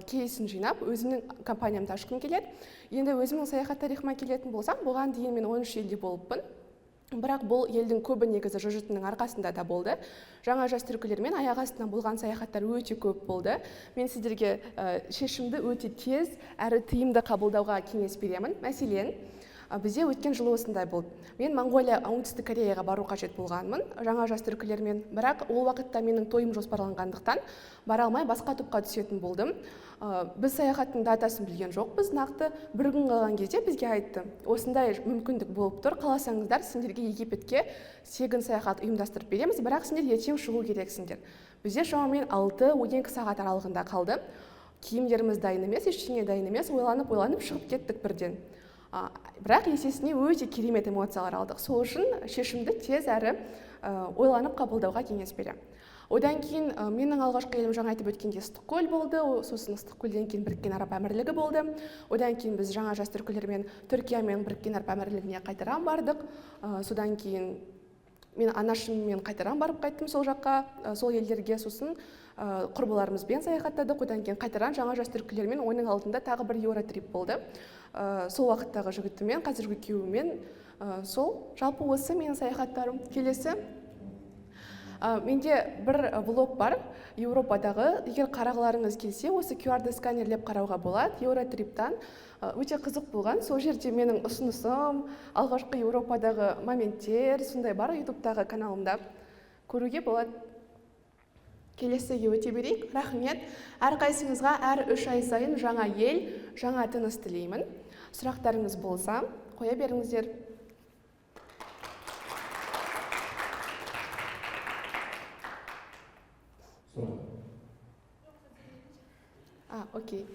кейсін жинап, өзімнің компаниямды ашқым келеді. Енді өзімнің саяхат тарихыма келетін болсам, бұған дейін мен 13 елде болыппын. Бірақ бұл елдің көбі негізі ЖЖТ-ның арқасында да болды. Жаңа жас түркілермен аяқ астынан болған саяхаттар өте көп болды. Мен сіздерге шешімді өте тез әрі тиімді қабылдауға кеңес беремін. Мәселен, Бізде өткен жылы осындай болды. Мен Моңғолия, оңтүстік Кореяға бару қажет болғанмын, жаңа жас түркілермен. Бірақ ол уақытта менің тойым жоспарланғандықтан бара алмай басқа топқа түсетін болдым. Біз саяхаттың датасын білген жоқпыз, нақты бір күн қалған кезде бізге айтты: осындай мүмкіндік болып тұр, қаласаңыздар сендерге Египетке тегін саяхат ұйымдастырып береміз, бірақ сендер ертең шығу керексіңдер. Бізде шамамен 6-12 сағат аралығында қалды. Киімдеріміз дайын емес, ештеңе дайын емес, ойланып шығып кеттік бірден. Бірақ есесіне өте керемет эмоциялар алдық. Сол үшін шешімді тез әрі ойланып қабылдауға кеңес беремін. Одан кейін менің алғашқы елім жаңа айтып өткенде Ыстықкөл болды, сосын Ыстықкөлден кейін Біріккен Араб Әмірлігі болды. Одан кейін біз жаңа жас түркілермен Түркия мен Біріккен Араб Әмірлігіне қайтаран бардық. Содан кейін мен анашыммен қайтаран барып қайттым сол жаққа, сол елдерге. Сосын құрбыларымызбен саяхаттадық. Одан кейін қайтаран жаңа жас түркілермен, оның алдында тағы бір Еуротрип болды. Сол уақыттағы жігітіммен, қазіргі күйеуіммен. Сол жалпы осы менің саяхаттарым. Келесі менде бір блог бар Еуропадағы. Егер қарағыларыңыз келсе, осы QR-ды сканерлеп қарауға болады. Еуротриптан өте қызық болған. Сол жерде менің ұсынысым, алғашқы Еуропадағы моменттер сондай бар ютубтағы каналымда көруге болады. Келесіге өте берейік. Рахмет. Әрқайсыңызға әр 3 ай сайын жаңа ел, жаңа тыныс тілеймін. Сұрақтарыңыз болса, қоя беріңіздер. Окей.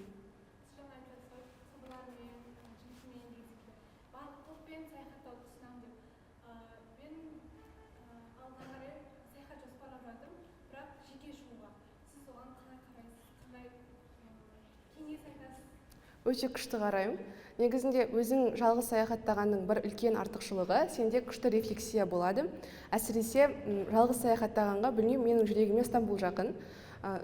Өте күшті қараймын. Негізінде өзің жалғыз саяхаттағанның бір үлкен артықшылығы, сенде күшті рефлексия болады. Әсіресе жалғыз саяхаттағанға, білмеймін, менің жүрегіме Стамбул жақын.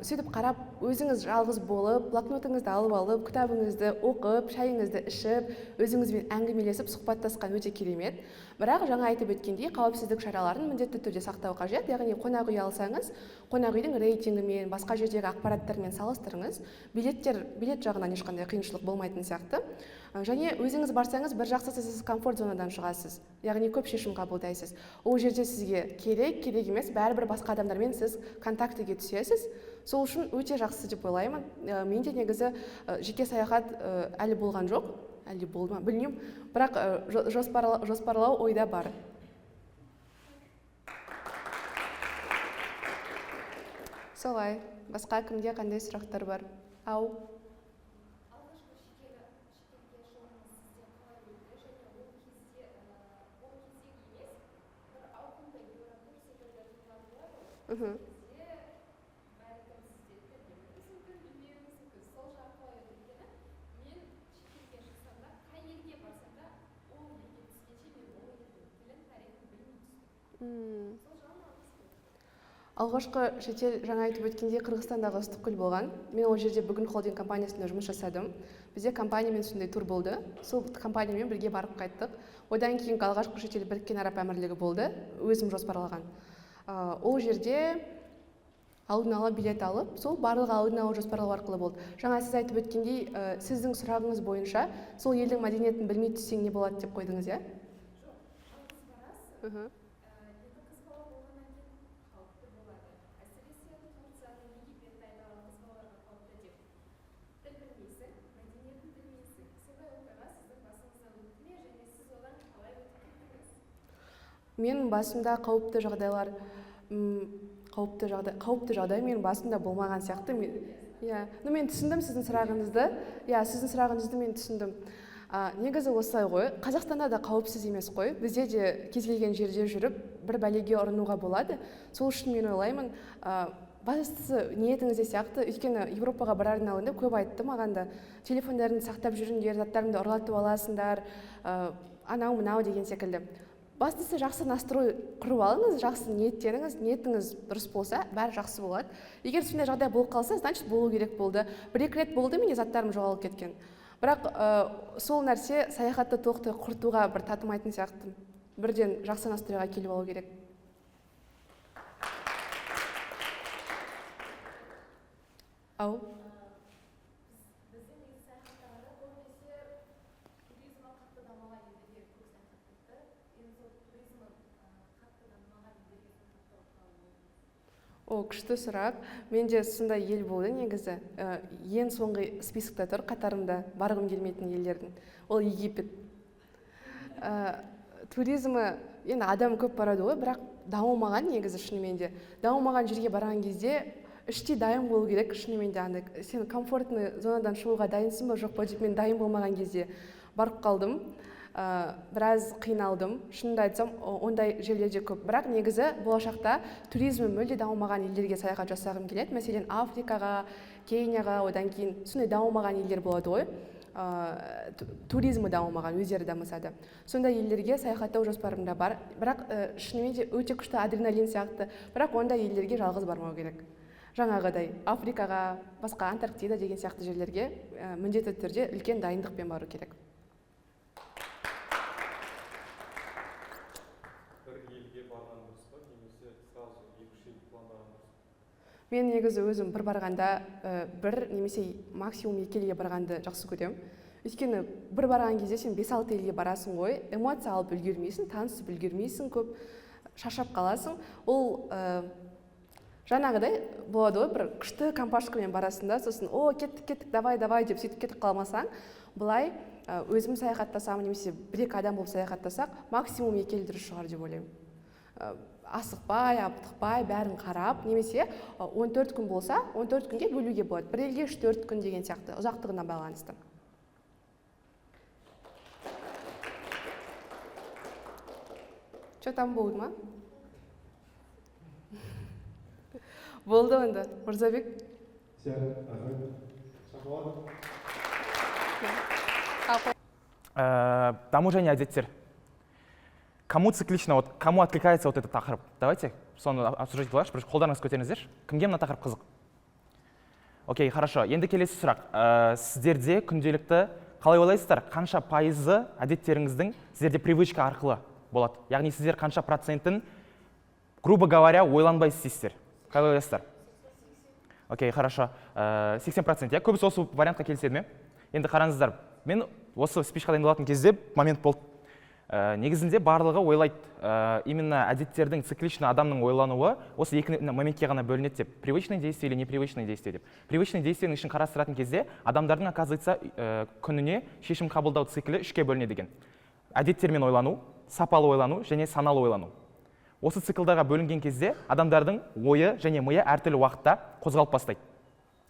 Сөйтіп қарап, өзіңіз жалғыз болып, блокнотыңызды алып алып, кітабыңызды оқып, шайыңызды ішіп, өзіңізбен әңгімелесіп, сұхбаттасқан өте керемет. Бірақ жаңа айтып өткендей, қауіпсіздік шараларын міндетті түрде сақтау қажет. Яғни қонақ үй алсаңыз, қонақ үйдің рейтингімен, басқа жердегі ақпараттармен салыстырыңыз. Билет жағынан ешқандай қиыншылық болмайтын сияқты. Және өзіңіз барсаңыз, бір жақсысы сіз комфорт зонадан шығасыз. Яғни көп шешім қабылдайсыз. Ол жерде сізге керек емес, бәрібір басқа адамдармен сіз контактіге түсесіз. Сол үшін өте жақсы деп ойлаймын. Менде негізі жеке саяхат әлі болған жоқ. Әлі болды ма? Білмеймін. Бірақ жоспарлау ойда бар. Солай. Басқа кімде қандай сұрақтар бар? Алғашқы шетел жаңа айтып өткенде Қырғызстандағы Ыстықкөл болған. Мен ол жерде бүгін холдинг компаниясында жұмыс жасадым. Бізде компаниямен сондай тур болды. Сол компаниямен бірге барып қайттық. Одан кейін алғашқы шетел Біріккен Араб Әмірлігі болды, өзім жоспарлаған. Ол жерде алдын ала билет алып, сол барлығы алдын ала жоспарлау арқылы болды. Жаңа сіз айтып өткендей, сіздің сұрағыңыз бойынша сол елдің мәдениетін білмей түссең не болады деп қойдыңыз, иә? Жоқ, Мен басымда қауіпті жағдай мен басымда болмаған сияқты. Мен түсіндім сіздің сұрағыңызды. Сіздің сұрағыңызды мен түсіндім. Негізі осылай ғой, Қазақстанда да қауіпсіз емес қой. Бізде де кез келген жерде жүріп, бір бәлеге ұрынуға болады. Сол үшін мен ойлаймын, бастысы ниетіңізде сияқты. Өйткені Еуропаға барардың алдында көп айтты маған да, телефондарыңды сақтап жүріңдер, заттарыңды ұрлатып аласыңдар, анау-мынау деген секілді. Бастысы жақсы настрой құрып алыңыз, жақсы ниеттеніңіз, ниетіңіз дұрыс болса, бәрі жақсы болады. Егер сондай жағдай болып қалса, значит болу керек болды. Бір-екі рет болды, менде заттарым жоғалып кеткен. Бірақ сол нәрсе саяхатты толықтай құртуға бір татымайтын сияқты. Бірден жақсы настройға келіп алу керек. О, күшті сұрақ. Менде сондай ел болды негізі. Ең соңғы списокта тұр қатарымда барғым келмейтін елдердің. Ол Египет. Туризмі, енді адам көп барады ғой, бірақ дамымаған негізі шынымен де. Дамымаған жерге барған кезде іштей дайын болу керек, шынымен де андай. Сен комфортный зонадан шығуға дайынсың ба, жоқ па деп мен дайын болмаған кезде барып қалдым. Біраз қиналдым. Шынымды айтсам, ондай жерлерде көп. Бірақ негізі болашақта туризмі мүлде дамымаған елдерге саяхат жасағым келеді. Мәселен, Африкаға, Кенияға, одан кейін сондай дамымаған елдер болады ғой. Туризмі дамымаған, өздері дамыса да. Сондай елдерге саяхаттау жоспарымда бар. Бірақ шынымен де өте күшті адреналин сияқты. Бірақ ондай елдерге жалғыз бармау керек. Жаңағыдай Африкаға, басқа Антарктида деген сияқты жерлерге міндетті түрде үлкен дайындықпен бару керек. Мен негізі өзім бір барғанда бір немесе максимум 2 елге барғанды жақсы көремін. Өйткені бір барған кезде сен 5-6 елге барасың ғой, эмоция алып үлгермейсің, танысып үлгермейсің, көп шаршап қаласың. Ол жаңағыдай болады ғой, бір күшті компашкамен барасың да, сосын о, кеттік, давай деп сөйтіп кетіп қалмасаң, былай өзім саяхаттасам, немесе 1-2 адам болып саяхаттасақ, максимум 2 ел дұрыс шығар деп ойлаймын. Асықпай, аптықпай, бәрін қарап, немесе 14 күн болса, 14 күнге бөлуге болады. Бір елге 3-4 күн деген сияқты, ұзақтығына байланысты. Что-там болды ма? Болды онда, Мырзабек. Даму және әдеттер. Кому циклично, кому откликается этот тақырып? Давайте соны обсуждать болайықшы, бір қолдарыңыз көтеріңіздерші. Кімге мына тақырып қызық? Окей, хорошо. Енді келесі сұрақ. Сіздерде күнделікті қалай ойлайсыздар, қанша пайызы әдеттеріңіздің сіздерде привычка арқылы болады? Яғни сіздер қанша процентін, грубо говоря, ойланбайсыз істейсіздер? Қалай ойлайсыздар? Окей, хорошо. 80%. Көбісі осы вариантқа келіседі ме? Енді қараңыздар, мен осы спичқа дайындалатын кезде момент болды. Негізінде барлығы ойлайды, именно әдеттердің циклично адамның ойлануы осы екі моментке ғана бөлінеді деп. Привычный действие или непривычный действие деп. Привычный действиенің ішін қарастыратын кезде адамдардың, оказывается, күніне шешім қабылдау циклі 3-ке бөлінеді екен. Әдеттермен ойлану, сапалы ойлану және саналы ойлану. Осы циклдарға бөлінген кезде адамдардың ойы және миы әртүрлі уақытта қозғалып бастайды.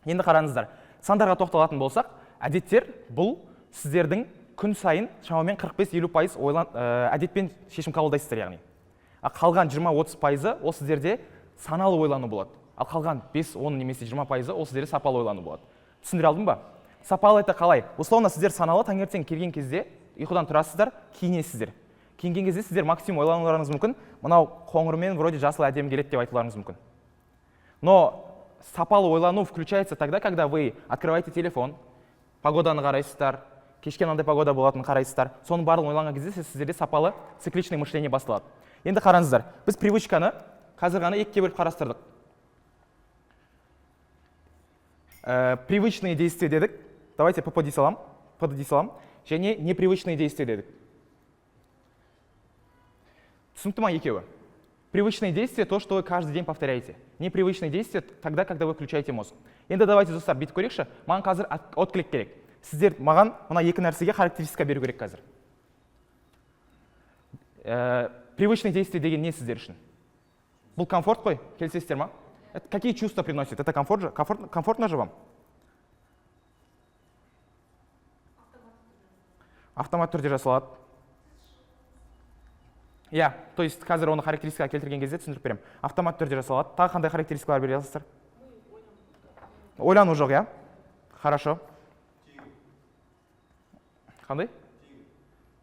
Енді қараңыздар, сандарға тоқталатын болсақ, әдеттер бұл сіздердің күн сайын шамамен 45-50% әдетпен шешім қабылдайсыздар яғни. Қалған 20-30% ол сіздерде саналы ойлану болады. Ал қалған 5-10 немесе 20% ол сіздерде сапалы ойлану болады. Түсіндіре алдым ба? Сапалы это қалай? Условно сіздер саналы таңертең келген кезде ұйқыдан тұрасыздар, киінесіздер. Киінген кезде сіздер максимум ойлануларыңыз мүмкін, мынау қоңырмен вроде жасыл әдемі келеді деп айтуларыңыз мүмкін. Но сапалы ойлану включается тогда, когда вы открываете телефон, погоданы қарайсыздар, кешке мынандай погода болатынын қарайсыздар. Соның барлығын ойланған кезде сіздерде сапалы цикличный мышление басталады. Енді қараңыздар, біз привычканы қазір ғана екіге бөліп қарастырдық. Привычные действия дедік. Давайте ПД дей салам. Және непривычные действия дедік. Түсінікті ма екеуі? Привычные действия то, что вы каждый день повторяете. Непривычные действия тогда, когда вы включаете мозг. Енді давайте, достар, бүйтіп көрейікші. Маған қазір отклик керек. Сіздер маған мына екі нәрсеге характеристика беру керек қазір. Привычные действия деген не сіздер үшін? Бұл комфорт қой, келісесіздер ма? Какие чувства приносит? Это комфортно же вам? Автомат түрде жасалады. Я, то есть қазір оны характеристика келтірген кезде түсіндіріп берем. Автомат түрде жасалады. Тағы қандай характеристикалар бере аласыздар? Ойлану жоқ, я? Хорошо. Қандай?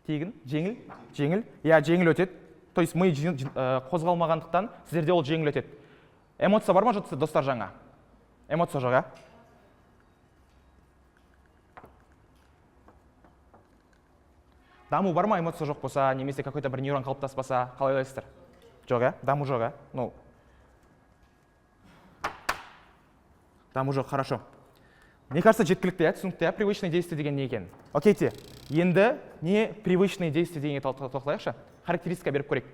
Тегін? Жеңіл? Я, жеңіл өтеді. То есть ми қозғалмағандықтан сіздерде ол жеңіл өтеді. Эмоция бар ма жоқ, достар, жаңа? Эмоция жоқ, я? Даму бар ма, эмоция жоқ болса, немесе какой-то бір нейрон қалыптаспаса, қалай ойлайсыздар? Жоқ, я? Даму жоқ, я? Ну. Даму жоқ, хорошо. Мне кажется, жеткілікті, я, түсінікті, я, привычные действия деген не екен. Окейте, енді не привычные действия дегенге тоқталайықшы, характеристика беріп көрейік.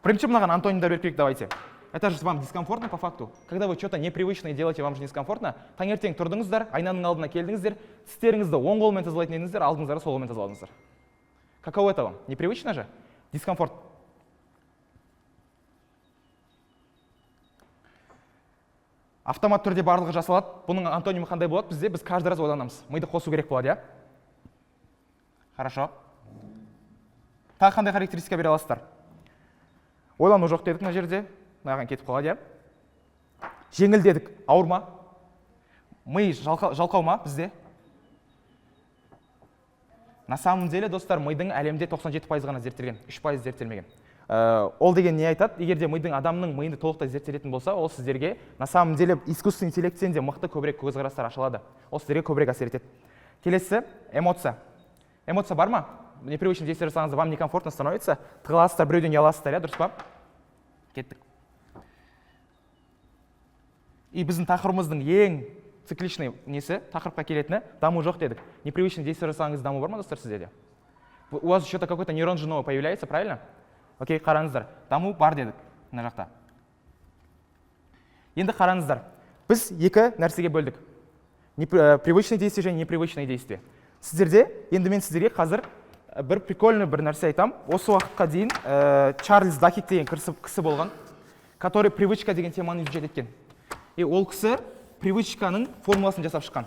Бірінші мынаған антонимдер беріп көрейік, давайте. Это же вам дискомфортно по факту. Когда вы что-то непривычное делаете, вам же дискомфортно. Таңертең тұрдыңыздар, айнаның алдына келдіңіздер, тістеріңізді оң қолмен тазалайтын едіңіздер, алдыңыздары сол қолмен тазаладыңыздар. Каково это вам? Непривычно же? Дискомфорт. Автомат түрде барлығы жасалады. Бұның антонимі қандай болады бізде? Біз каждый раз ойланамыз. Миды қосу керек болады, иә? Хорошо. Тағы қандай характеристика бере аласыздар? Ойлану жоқ дедік мына жерде. Мынаған кетіп қалады, иә? Жеңіл дедік. Ауыр ма? Ми жалқау ма бізде? На самом деле, достар, мидың әлемде 97% ғана зерттелген, 3% зерттелмеген. Ол деген не айтады? Егер де мидың адамның миын толықтай зерттелетін болса, ол сіздерге на самом деле искусственный интеллекттен де мықты көбірек көзқарастар ашылады. Ол сіздерге көбірек әсер етеді. Келесі эмоция. Эмоция бар ма? Непривычный действие жасаңыз, вам некомфортно становится. Тығыласыздар, біреуден ұяласыздар, иә, дұрыс па? Кеттік. И біздің тақырыбымыздың ең цикличный несі, тақырыпқа келетіні даму жоқ дедік. Непривычный действие жасаңыз, даму бар ма, достар, сізде де? У вас что-то какой-то нейрон же новый появляется, правильно? Окей, қараңыздар. Даму бар дедік мына жақта. Енді қараңыздар. Біз екі нәрсеге бөлдік. Привычный действие және непривычный действие. Сіздерде, енді мен сіздерге қазір бір прикольный бір нәрсе айтам. Осы уақытқа дейін Чарльз Дакик деген кісі болған, который привычка деген теманы изучать еткен. И ол кісі привычканың формуласын жасап шыққан.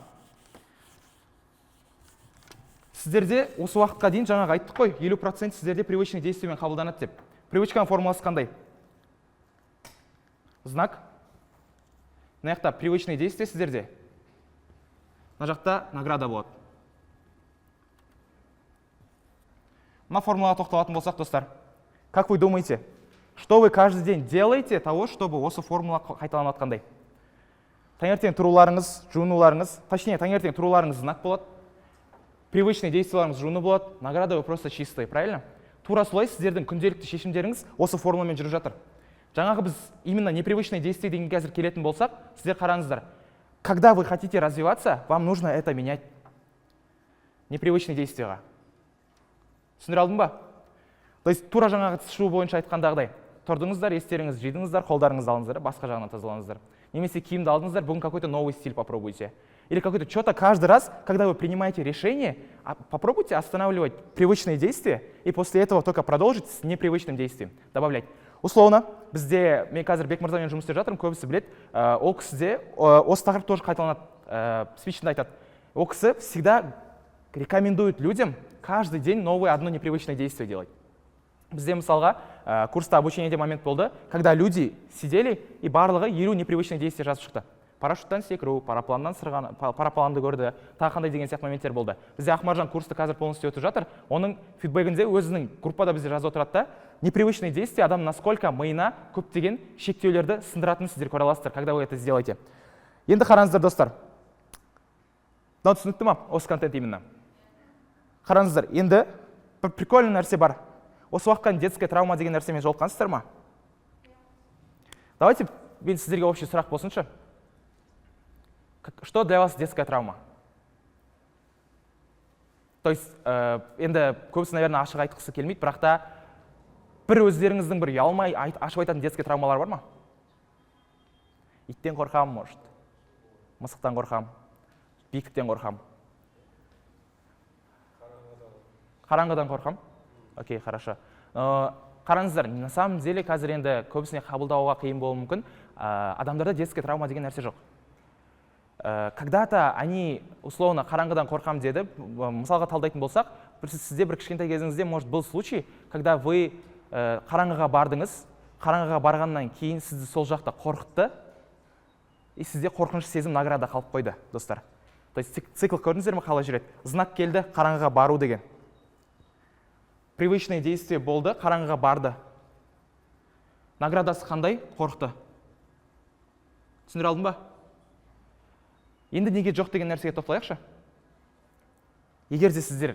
Сіздерде осы уақытқа дейін жаңағы айттық қой, 50% сіздерде привычный действиемен қабылданады деп. Привычканың формуласы қандай? Знак. Мына жақта привычный действие сіздерде. Мына жақта награда болады. Мына формулаға тоқталатын болсақ, достар, как вы думаете, что вы каждый день делаете того, чтобы осы формула қайталанып жатқандай? Таңертең тұруларыңыз, жуынуларыңыз, точнее, таңертең тұруларыңыз знак болады. Привычный действияларыңыз жуыны болады, награда вы просто чистые, правильно? Тура солай сіздердің күнделікті шешімдеріңіз осы формуламен жүріп жатыр. Жаңағы біз именно непривычное действие деген қазір келетін болсақ, сіздер қараңыздар. Когда вы хотите развиваться, вам нужно это менять. Непривычное действиеға. Түсіндіре алдым ба? То есть тура жаңағы шу бойынша айтқандағыдай. Тұрдыңыздар, естеріңіз жидыңыздар, қолдарыңызды алыңыздар, басқа жағынан тазалаңыздар. Немесе киімді алдыңыздар, бүгін какой-то новый стиль попробуйте. Или какой-то что-то каждый раз, когда вы принимаете решение, попробуйте останавливать привычные действия и после этого только продолжить с непривычным действием, добавлять. Условно, бізде, мен қазір Бек мырзамен жұмыс істеп жатырмын, көбісі біледі, ол кісіде осы тақырып тоже қайталанады, спичінде айтады. Ол кісі всегда рекомендует людям каждый день новое одно непривычное действие делать. Бізде мысалға курста обучениеде момент болды, когда люди сидели и барлығы 50 непривычных действий жазып шықты. Парашюттан секіру, парапланнан сырған, парапланды көрді, тағы қандай деген сияқты моменттер болды. Бізде Ақмаржан курсты қазір полностью өтіп жатыр, оның фидбэгінде өзінің группада бізде жазып отырады да, непривычные действия адам насколько миына көптеген шектеулерді сындыратынын сіздер көре аласыздар, когда вы это сделаете. Енді қараңыздар, достар. Мынау түсінікті ма? Осы контент именно. Қараңыздар, енді бір прикольный нәрсе бар. Осы уақытқа детская травма деген нәрсемен жолыққансыздар ма? Давайте мен сіздерге общий сұрақ болсыншы. Что для вас детская травма? То есть, енді көбісі, наверное, ашық айтқысы келмейді, бірақ та бір өздеріңіздің бір ұялмай ашып айтатын детская травмалар бар ма? Иттен қорқам, может. Мысықтан қорқам. Биіктен қорқам. Қараңғыдан қорқам? Окей, хорошо. Қараңыздар, на самом деле қазір енді көбісіне қабылдауға қиын болуы мүмкін. Адамдарда детская травма деген нәрсе жоқ. Когда-то они, условно, қараңғыдан қорқам деді, мысалға талдайтын болсақ, сізде бір кішкентай кезіңізде, может, был случай, когда вы қараңғыға бардыңыз, қараңғыға барғаннан кейін сізді сол жақта қорқытты, и сізде қорқыныш сезім награда қалып қойды, достар. То есть цикл көрдіңіздер ме, қалай жүреді? Знак келді, қараңғыға бару деген. Привычное действие болды, қараңғыға барды. Наградасы қандай? Қорқыты. Түсіндіре алдым ба? Енді неге жоқ деген нәрсеге тоқталайықшы? Егер де сіздер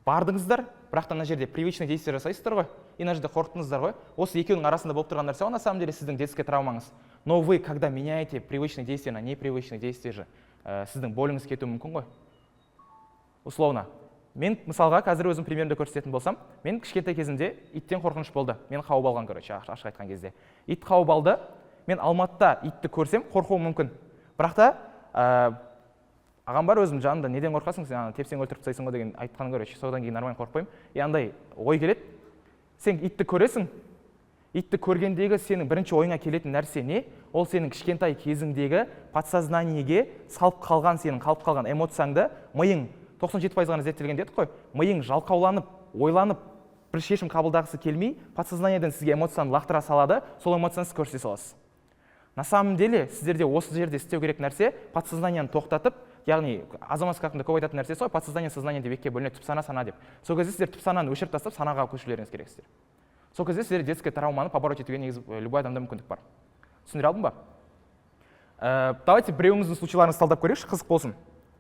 бардыңыздар, бірақ та мына жерде привычный действие жасайсыздар ғой, и мына жерде қорқытыңыздар ғой, осы екеуінің арасында болып тұрған нәрсе, на самом деле сіздің детская травмаңыз. Но вы, когда меняете привычное действие на непривычное действие же, сіздің болыңыз кетуі мүмкін ғой. Условно. Мен мысалға қазір өзім примерді көрсететін болсам, мен кішкентай кезімде иттен қорқыныш болды. Мен қауып алған, короче, ашық айтқан кезде. Ит қауып алды, мен Алматыда итті көрсем қорқуым мүмкін, бірақ та ағам бар өзім жанымда, неден қорқасың, сен тепсең өлтіріп тастайсың ғой деген айтқанын көреді. Содан кейін нормально қорықпаймын. Андай ой келеді, сен итті көресің, итті көргендегі сенің бірінші ойыңа келетін нәрсе не? Ол сенің кішкентай кезіңдегі подсознаниеге салып қалған, сенің қалып қалған эмоцияңды, миың 97% ғана зерттелген дедік қой, миың жалқауланып, ойланып, бір шешім қабылдағысы келмей, подсознаниеден сізге эмоцияны лақтыра салады, сол эмоцияны сіз көрсете саласыз. На самом деле, сіздерде осы жерде істеу керек нәрсе, подсознанияны тоқтатып, яғни Азамат Скактың көп айтатын нәрсесі ғой, подсознание сознание деп екіге бөлінеді, түпсана, сана деп. Сол кезде сіздер түпсананы өшіріп тастап, санаға көшулеріңіз керексіздер. Сол кезде сіздер детская травманы побороть етуге негізі любой адамда мүмкіндік бар. Түсіндіре алдым ба? Давайте біреуіңіздің случайларыңызды талдап көрейікші, қызық болсын.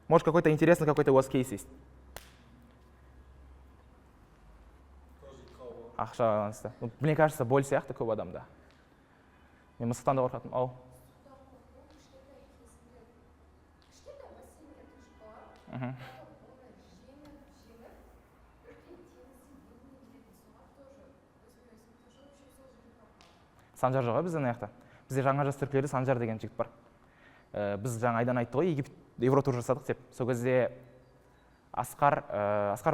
Может, какой-то интересный какой-то у вас кейс есть. Ақшаға байланысты. Мне кажется, боль сияқты көп адамда. Мен мысықтан да қорқатым. Ау. Санжар жоқ біздің аяқта. Бізде жаңа жас түркілерде Санжар деген жігіт бар. Біз жаңа айдан айтты ғой, Египет Евротур жасадық деп. Сол кезде Асқар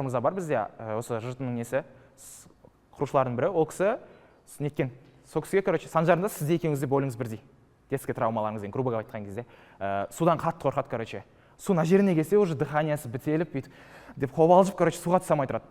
мырза бар бізде, осы жұртының несі, құрушылардың бірі. Ол кісі неткен. Сол кісіге, короче, Санжарында сізде екеуіңізде болыңыз бірдей. Детский травмаларыңызден, грубо айтқан кезде. Судан қатты қорқады, короче. Су на жеріне келсе, уже дыханиясы бітеліп, деп қобалжып, короче, суға түсе алмай тұрады.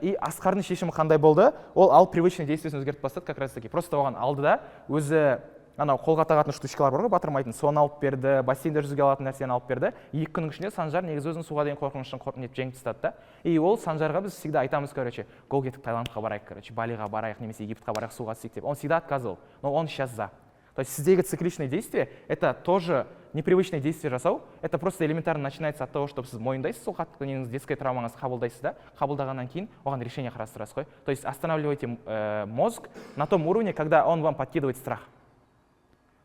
И Асқардың шешімі қандай болды? Ол алып привычный действиесін өзгертіп бастады, как раз таки. Просто оған алды да, өзі анау қолға тағатын штучкалар бар ғой, батырмайтын, соны алып берді, бассейнде жүзуге алатын нәрсені алып берді. 2 күннің ішінде Санжар негізі өзінің суға деген қорқынышын жеңіп тастады да. И ол Санжарға біз всегда айтамыз, короче, гол кетіп Таиландқа барайық, короче, Балиға барайық, немесе Египетқа барайық, суға түсейік деп. Он всегда отказывал, но он сейчас за. То есть сіздегі цикличное действие – это тоже непривычное действие жасау. Это просто элементарно начинается от того, чтобы сіз мойындайсыз, сол қатты неңіз детская травмаңызды қабылдайсыз да, қабылдағаннан кейін оған решение қарастырасыз ғой. То есть останавливайте мозг на том уровне, когда он вам подкидывает страх.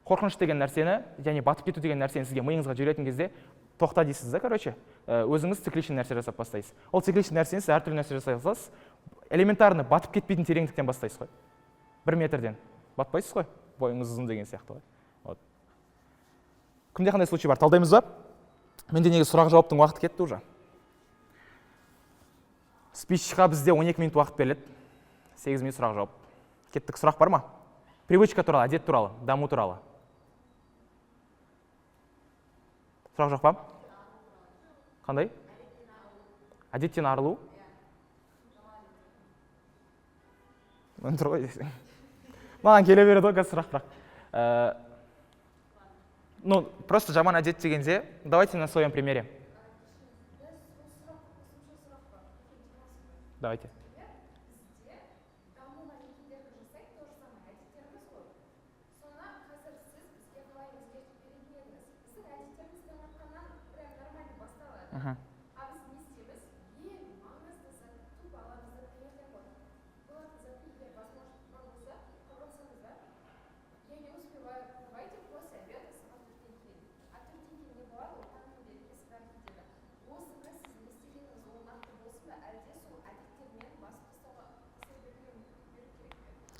Қорқыныш деген нәрсені, яғни батып кету деген нәрсені сізге миыңызға жіберетін кезде тоқта дейсіз да, короче, өзіңіз цикличный нәрсе жасап бастайсыз. Ол цикличный нәрсені сіз әртүрлі нәрсе жасай аласыз. Элементарно батып кетпейтін тереңдіктен бастайсыз ғой. 1 метрден батпайсыз ғой, бойыңыз ұзын деген сияқты ғой. Кімде қандай случай бар? Талдаймыз ба? Менде негізі сұрақ жауаптың уақыты кетті уже. Спичқа бізде 12 минут уақыт беріледі. 8 минут сұрақ жауап. Кеттік, сұрақ бар ма? Привычка туралы, әдет туралы, даму туралы. Сұрақ жоқ па? Қандай? Әдеттен арылу? Мен тұр ғой десең. Маған келе береді ғой қазір сұрақ бірақ. Ну, просто жаман әдет дегенде, давайте на своем примере. Давайте.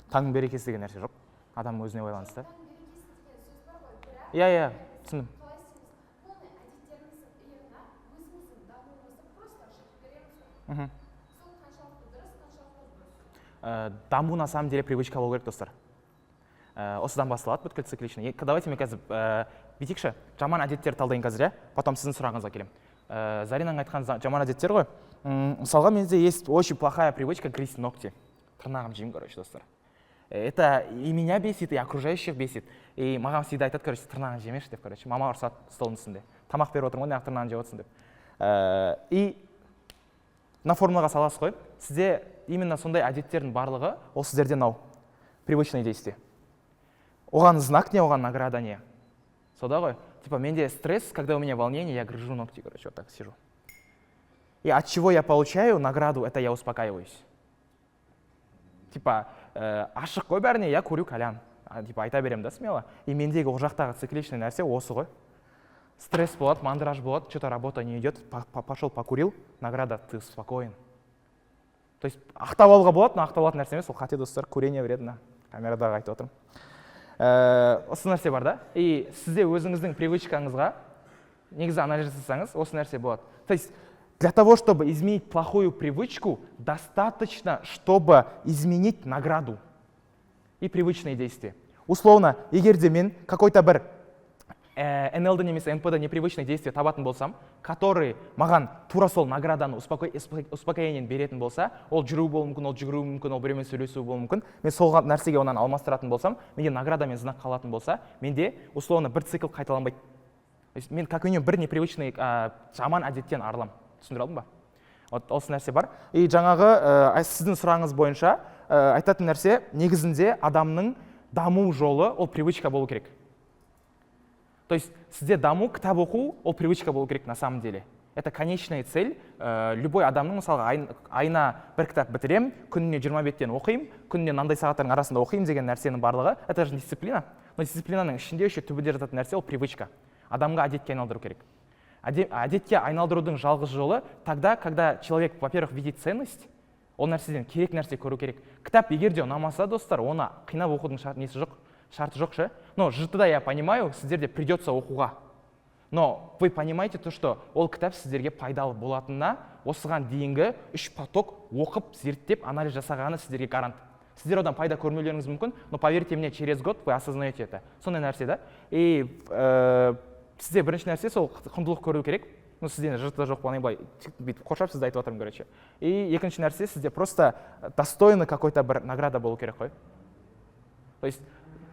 Таңның берекесі деген нәрсе жоқ. Адам өзіне байланысты. Иә, түсіндім. Даму на самом деле привычка болу керек, достар. Осыдан басталады бүткіл цикличный. Давайте мен қазір бүйтейікші, жаман әдеттер талдайын қазір, потом сіздің сұрағыңызға келем. Заринаның айтқан жаман әдеттер ғой. Мысалға, менде есть очень плохая привычка грызть ногти. Тырнағым жеймін, короче, достар. Это и меня бесит, и окружающих бесит. И маған всегда айтады, короче, тырнағын жемеші деп, короче. Мама ұрсады столдың үстінде. Тамақ беріп отырмын ғой, неғып тырнағын жеп отырсың деп. И на формулаға саласыз ғой. Сізде именно сондай әдеттердің барлығы, ол сіздерде нау. Привычное действие. Оған знак не, оған награда не. Сода ғой. Типа, менде стресс, когда у меня волнение, я грыжу ногти, короче, вот так сижу. И от чего я получаю награду, это я успокаиваюсь. Типа, ашық қой бәріне, я курю кальян. Типа, айта берем да смело. И мендегі ол жақтағы цикличный нәрсе осы ғой. Стресс болады, мандраж болады, что-то работа не идет, пошел покурил, награда, ты спокоен. То есть, ақтап алуға болады, но ақтап алатын нәрсе емес, ол қате, достар, курение вредно. Камерадағы айтып отырмын. осы нәрсе бар да. И сізде өзіңіздің привычкаңызға негізі анализ жасасаңыз, осы нәрсе болады. То есть для того, чтобы изменить плохую привычку, достаточно, чтобы изменить награду и привычные действия. Условно, егер де мен какой-то бір НЛД немесе НПД непривычный действие табатын болсам, который маған тура сол награданы успокоениен беретін болса, ол жүру болуы мүмкін, ол жүгіруі мүмкін, ол біреумен сөйлесуі болуы мүмкін, мен сол нәрсеге онан алмастыратын болсам, менде награда мен знак қалатын болса, менде условно бір цикл қайталанбайды. Мен как минимум бір непривычный жаман әдеттен арылам. Түсіндіре алдым ба? Осы нәрсе бар. И жаңағы сіздің сұрағыңыз бойынша айтатын нәрсе, негізінде адамның даму жолы ол привычка болу керек. То есть сізде даму, кітап оқу, ол привычка болу керек на самом деле. Это конечная цель. Любой адамның, мысалға, айына бір кітап бітірем, күніне 20 беттен оқимын, күніне мынандай сағаттардың арасында оқимын деген нәрсенің барлығы, это же дисциплина. Но дисциплинаның ішінде еще түбінде жататын нәрсе ол привычка. Адамға әдетке айналдыру керек. Әдетке айналдырудың жалғыз жолы тогда, когда человек, во-первых, видит ценность, ол нәрседен керек нәрсе көру керек. Кітап егер де ұнамаса, достар, оны қинап оқудың шарты жоқ ше. Но жытыда я понимаю, сіздерде придется оқуға. Но вы понимаете то, что ол кітап сіздерге пайдалы болатынына осыған дейінгі 3 поток оқып, зерттеп, анализ жасағаны сіздерге гарант. Сіздер одан пайда көрмеулеріңіз мүмкін, но поверьте мне, через год вы осознаете это. Сондай нәрсе да. И сізде бірінші нәрсе сол құндылық көру керек. Ну, сізден жыртыда жоқ болғаннан былай бүйтіп қоршап сізді айтып отырмын, короче. И екінші нәрсе, сізде просто достойный какой-то бір награда болу керек қой. То есть,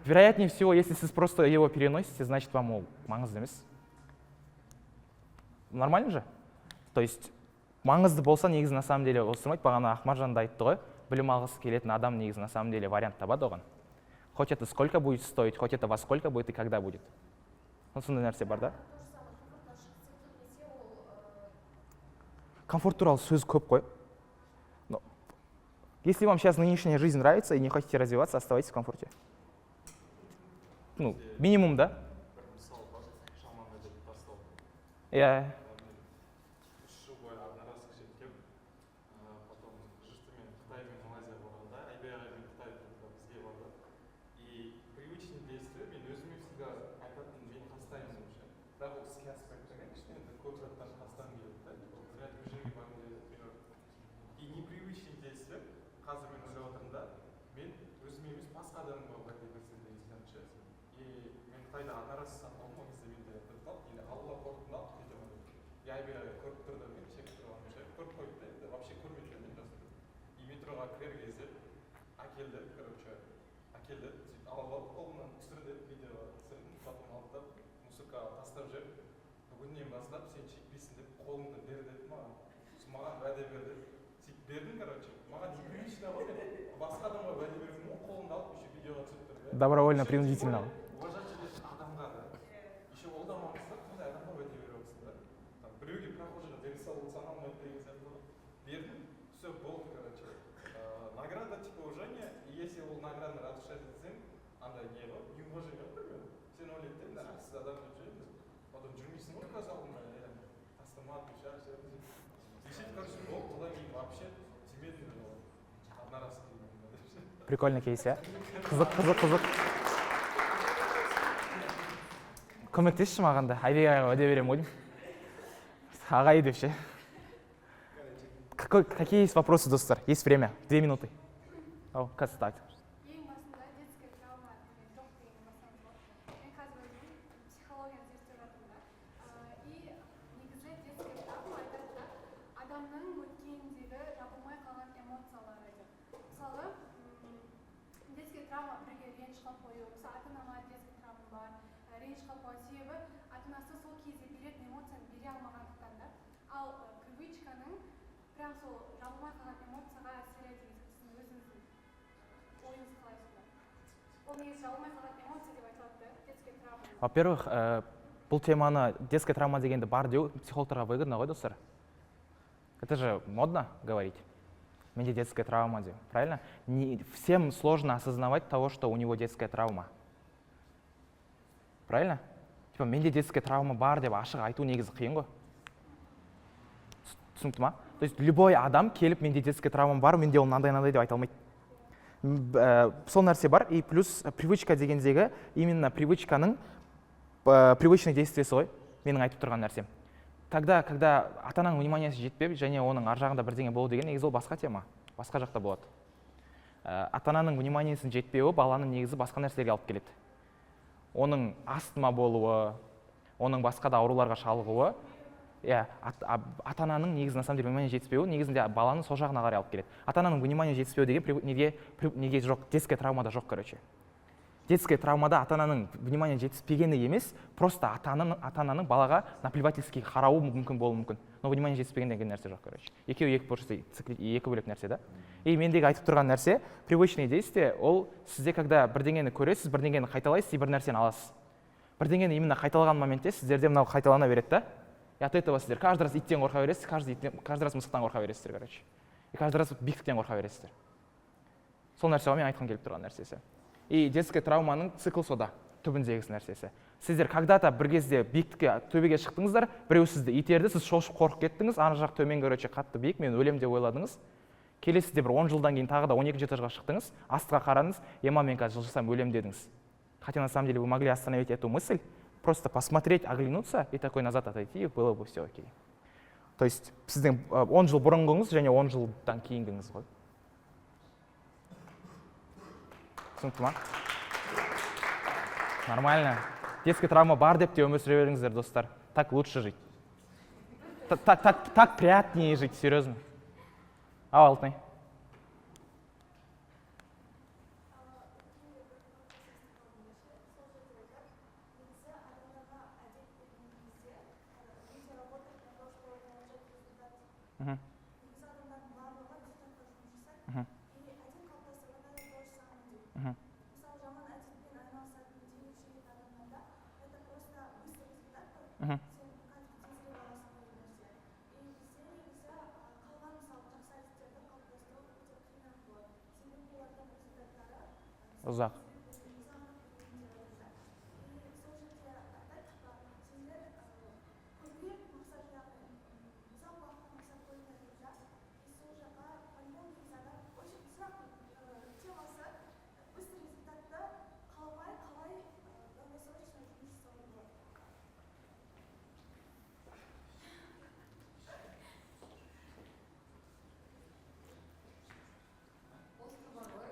вероятнее всего, если сіз просто его переносите, значит, вам ол маңызды емес. Нормально же? То есть, маңызды болса, негізі на самом деле осырмайды. Бағана Ахмаржан да айтты ғой, білім алғысы келетін адам негізі на самом деле вариант табады оған. Хоть это сколько будет стоить, хоть это во сколько будет и когда будет. Сондай нәрсе бар да? Комфорт туралы сөз көп қой. Но если вам сейчас нынешняя жизнь нравится и не хотите развиваться, оставайтесь в комфорте. Ну, минимум, да? Я... Добровольно-принудительно. Прикольный кейс, иә? Қызық. Көмектесші маған да, Айбек ағаға уәде беремін ғой деймін. Ағай деп ше. Какие есть вопросы, достар? Есть время. 2 минуты. Ау, қазір так. Ең басында детская травма жоқ деген бастамыз бар. Мен қазір өзім психологияны зерттеп жатырмын да. И негізі детская травма айтады да, адамның өткеніндегі жабылмай қалған эмоциялары деп. Мысалы, детская травма біреуге реніш қылып қою, мысалы ата-анама детская травма бар, реніш қылып қою себебі ата-анасы сол кезде беретін эмоцияны бере алмағандықтан да. Ал привычканың прям сол жабылмай қалған эмоцияға әсер етеді. Сіздің өзіңіздің ойыңыз қалай сонда? Ол негізі жабылмай қалған эмоция деп айтылады да, детская травма. Во-первых, бұл теманы детская травма дегенді бар деу психологтарға выгодно ғой, достар? Это же модно говорить. Менде детская травма деу, правильно? Всем сложно осознавать того, что у него детская травма. Правильно? Типа, менде детская травма бар деп ашық айту негізі қиын ғой. Түсінікті ма? То есть любой адам келіп менде детская травма бар, менде ол мынандай деп айта алмайды. сол нәрсе бар. И плюс привычка дегендегі именно привычканың привычный действиесі ғой, менің айтып тұрған нәрсем. Тогда, когда ата-ананың вниманиясы жетпеп, және оның ар жағында бірдеңе болу деген негізі ол басқа тема, басқа жақта болады. Ата-ананың вниманиясының жетпеуі баланың негізі басқа нәрселерге алып келеді. Оның астма болуы, оның басқа да ауруларға шалдығуы, ата-ананың негізі на самом деле внимание жетіспеуі негізінде баланы сол жағына қарай алып келеді. Ата-ананың внимание жетіспеуі деген неге жоқ, детская травмада жоқ, короче. Детская травмада ата-ананың внимание жетіспегені емес, просто ата-ананың балаға наплевательский қарауы мүмкін болуы мүмкін. Но внимание жетіспеген деген нәрсе жоқ, короче. Екеуі екі бөлек нәрсе да. И мендегі айтып тұрған нәрсе, привычный действие, ол сізде когда бірдеңені көресіз, бірдеңені қайталайсыз, и бір нәрсені аласыз. Бірдеңені именно қайталаған моментте сіздерде мынау қайталана береді да. И от этого сіздер каждый раз иттен қорқа бересіз, каждый раз мысықтан қорқа бересіздер, короче. И каждый раз биіктіктен қорқа бересіздер. Сол нәрсе мен айтқым келіп тұрған нәрсесі. И детская травманың цикл сода, түбіндегі нәрсесі. Сіздер когда-то бір кезде биіктікке төбеге шықтыңыздар, біреу сізді итерді, сіз шошып қорқып кеттіңіз, ана жақ төмен, короче, қатты биік, мен өлем деп ойладыңыз. Келесіде бір 10 жылдан кейін тағы да 12 этажға шықтыңыз, астыға қарадыңыз, ема мен қазір жылжысам өлем дедіңіз. Хотя на самом деле вы могли остановить эту мысль, просто посмотреть, оглянуться и такой назад отойти, и было бы все окей. То есть сіздің 10 жыл бұрынғыңыз және 10 жылдан кейінгіңіз ғой. Түсінікті ма? Нормально. Детская травма бар деп те өмір сүре беріңіздер, достар. Так лучше жить. Так приятнее жить, серьезно. А, Алтынай? Ұзақ.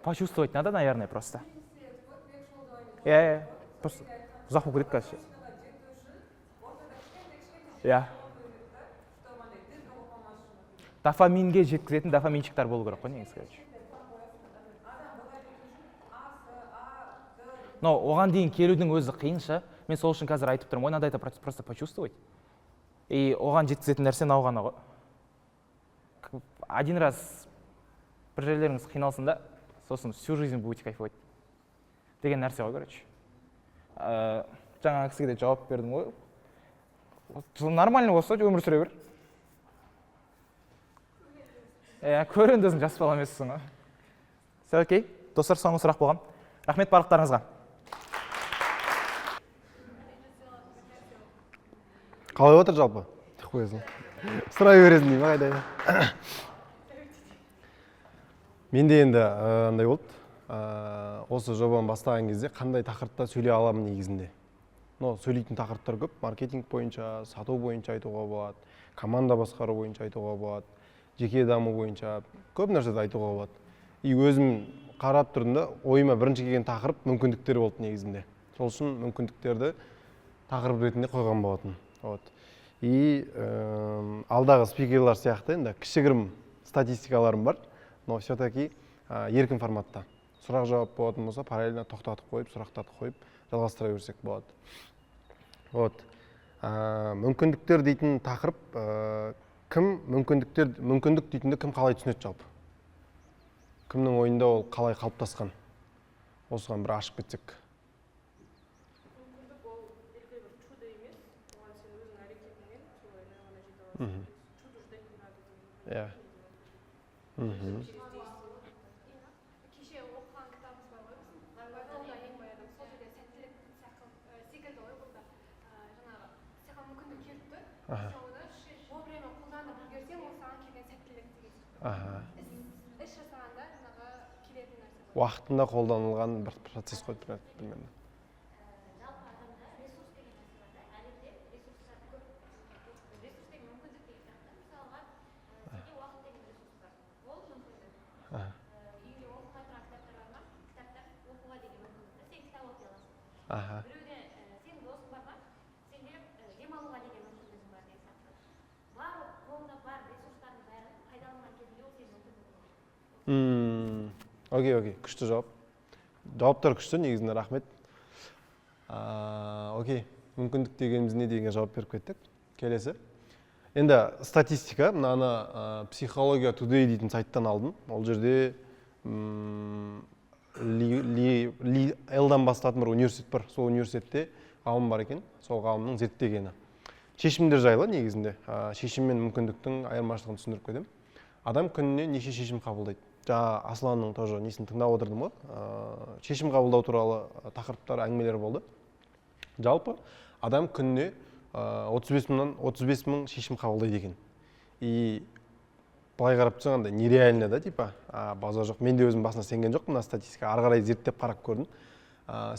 Почувствовать надо, наверное, просто. Просто ұзақ болып кетеді қазір. Дофаминге жеткізетін дофаминчиктар болу керек қой негізі, короче. Но оған дейін келудің өзі қиынша. Мен сол үшін қазір айтып тұрмын, надо это просто почувствовать. И оған жеткізетін нәрсе мынау ғана ғой. Один раз бір жерлеріңіз қиналсын да, сосын всю жизнь будете кайфовать деген нәрсе ғой, короче. Жаңа кісіге де жауап бердім ғой. Нормально болса өмір сүре бер. Көрінді өзің жас бала емессің ғой. Все окей. Достар, соңғы сұрақ болған. Рахмет барлықтарыңызға. Қалай отыр жалпы? Сұрай бересің деймін, қайда. Менде енді андай болды. Осы жобаны бастаған кезде қандай тақырыпта сөйлей аламын негізінде. Сөйлейтін тақырыптар көп. Маркетинг бойынша, сату бойынша айтуға болады, команда басқару бойынша айтуға болады, жеке даму бойынша көп нәрседі айтуға болады. И өзім қарап тұрдым да, ойыма бірінші келген тақырып мүмкіндіктер болды негізінде. Сол үшін мүмкіндіктерді тақырып ретінде қойған болатын. И алдағы спикерлер сияқты енді кішігірім статистикаларым бар, но все-таки еркін форматта. Сұрақ жауап болатын болса, параллельно тоқтатып қойып, сұрақтарды қойып, жалғастыра берсек болады. Мүмкіндіктер дейтін тақырып, мүмкіндік дейтінді кім қалай түсінеді жалпы? Кімнің ойында ол қалай қалыптасқан? Осыған бір ашып кетсек. Мүмкіндік ол белгілі бір чудо емес, оған сен өзің әрекетіңмен солай ғана жете аласың. Чудо ждать не надо. Кеше оқыған кітабымыз бар ғой біздің. Ол да ең баяғыдан сол жерде сәттілік секілді ғой бұл да. Жаңағы саған мүмкіндік келіп тұр, сен оны вовремя қолданып үлгерсең, ол саған келген сәттілік деген сияқты. Іс жасағанда жаңағы келетін нәрсе уақытында қолданылған бір процесс қой примерно. Окей, күшті жауап. Жауаптар күшті, негізінде рахмет. Окей, мүмкіндік дегеніміз не дегенге жауап беріп кеттік. Келесі. Енді статистика, мынаны психология Today дейтін сайттан алдым. Ол жерде Элдан бастатын бір университет бар. Сол университетте ғалым бар екен. Сол ғалымның зерттегені. Шешімдер жайлы негізінде. Шешім мен мүмкіндіктің айырмашылығын түсіндіріп кетемін. Адам күніне неше шешім қабылдайды? Жаңа Асланның тоже несін тыңдап отырдым ғой. Шешім қабылдау туралы тақырыптар, әңгімелер болды. Жалпы адам күніне 35 мың шешім қабылдайды екен. И былай қарап тұрсаң, нереально да, типа, база жоқ. Мен де өзім басына сенген жоқ мына статистика. Ары қарай зерттеп қарап көрдім.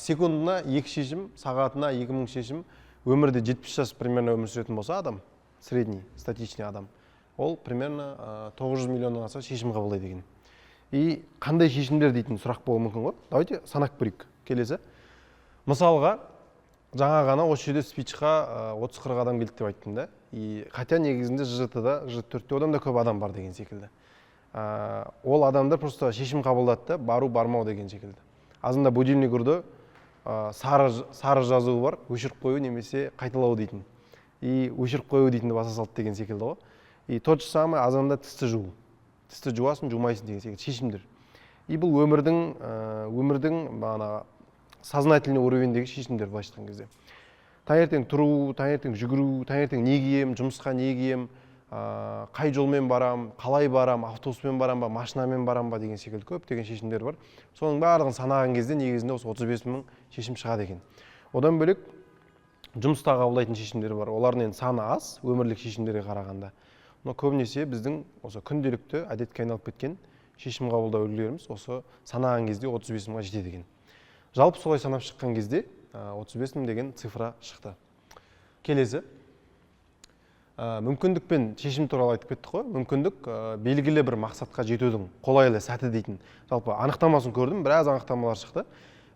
Секундына 2 шешім, сағатына 2000 шешім, өмірде 70 жас примерно өмір сүретін болса адам, средний, статичный адам, ол примерно 900 миллионнан аса шешім қабылдайды екен. И қандай шешімдер дейтін сұрақ болуы мүмкін ғой. Давайте санап көрейік. Келесі. Мысалға, жаңа ғана осы жерде спичқа 30-40 адам келді деп айттым да. И хотя негізінде ЖЖТ-да, ЖЖТ-төртте одан да көп адам бар деген секілді. Ол адамдар просто шешім қабылдады да, бару, бармау деген секілді. Азында будильник ұрды, сары жазуы бар, өшіріп қою немесе қайталау дейтін. И өшіріп қою дейтінді баса салды деген секілді ғой. И тот же самый азанда тісті жуу. Тісті жуасың, жумайсың деген секілді шешімдер. И бұл өмірдің сознательный уровендегі шешімдер былайша айтқан кезде. Таңертең тұру, таңертең жүгіру, таңертең не кием, жұмысқа не кием, қай жолмен барам, қалай барам, автобуспен барам ба, машинамен барам ба деген секілді көптеген шешімдер бар. Соның барлығын санаған кезде негізінде осы 35 мың шешім шығады екен. Одан бөлек жұмыста қабылдайтын шешімдер бар. Олардың енді саны аз, өмірлік шешімдерге қарағанда. Но көбінесе біздің осы күнделікті әдетке айналып кеткен шешім қабылдау үлгілеріміз осы санаған кезде 35 мыңға жетеді екен. Жалпы солай санап шыққан кезде 35 мың деген цифра шықты. Келесі. Мүмкіндік пен шешім туралы айтып кеттік қой. Мүмкіндік белгілі бір мақсатқа жетудің қолайлы сәті дейтін. Жалпы анықтамасын көрдім, біраз анықтамалар шықты.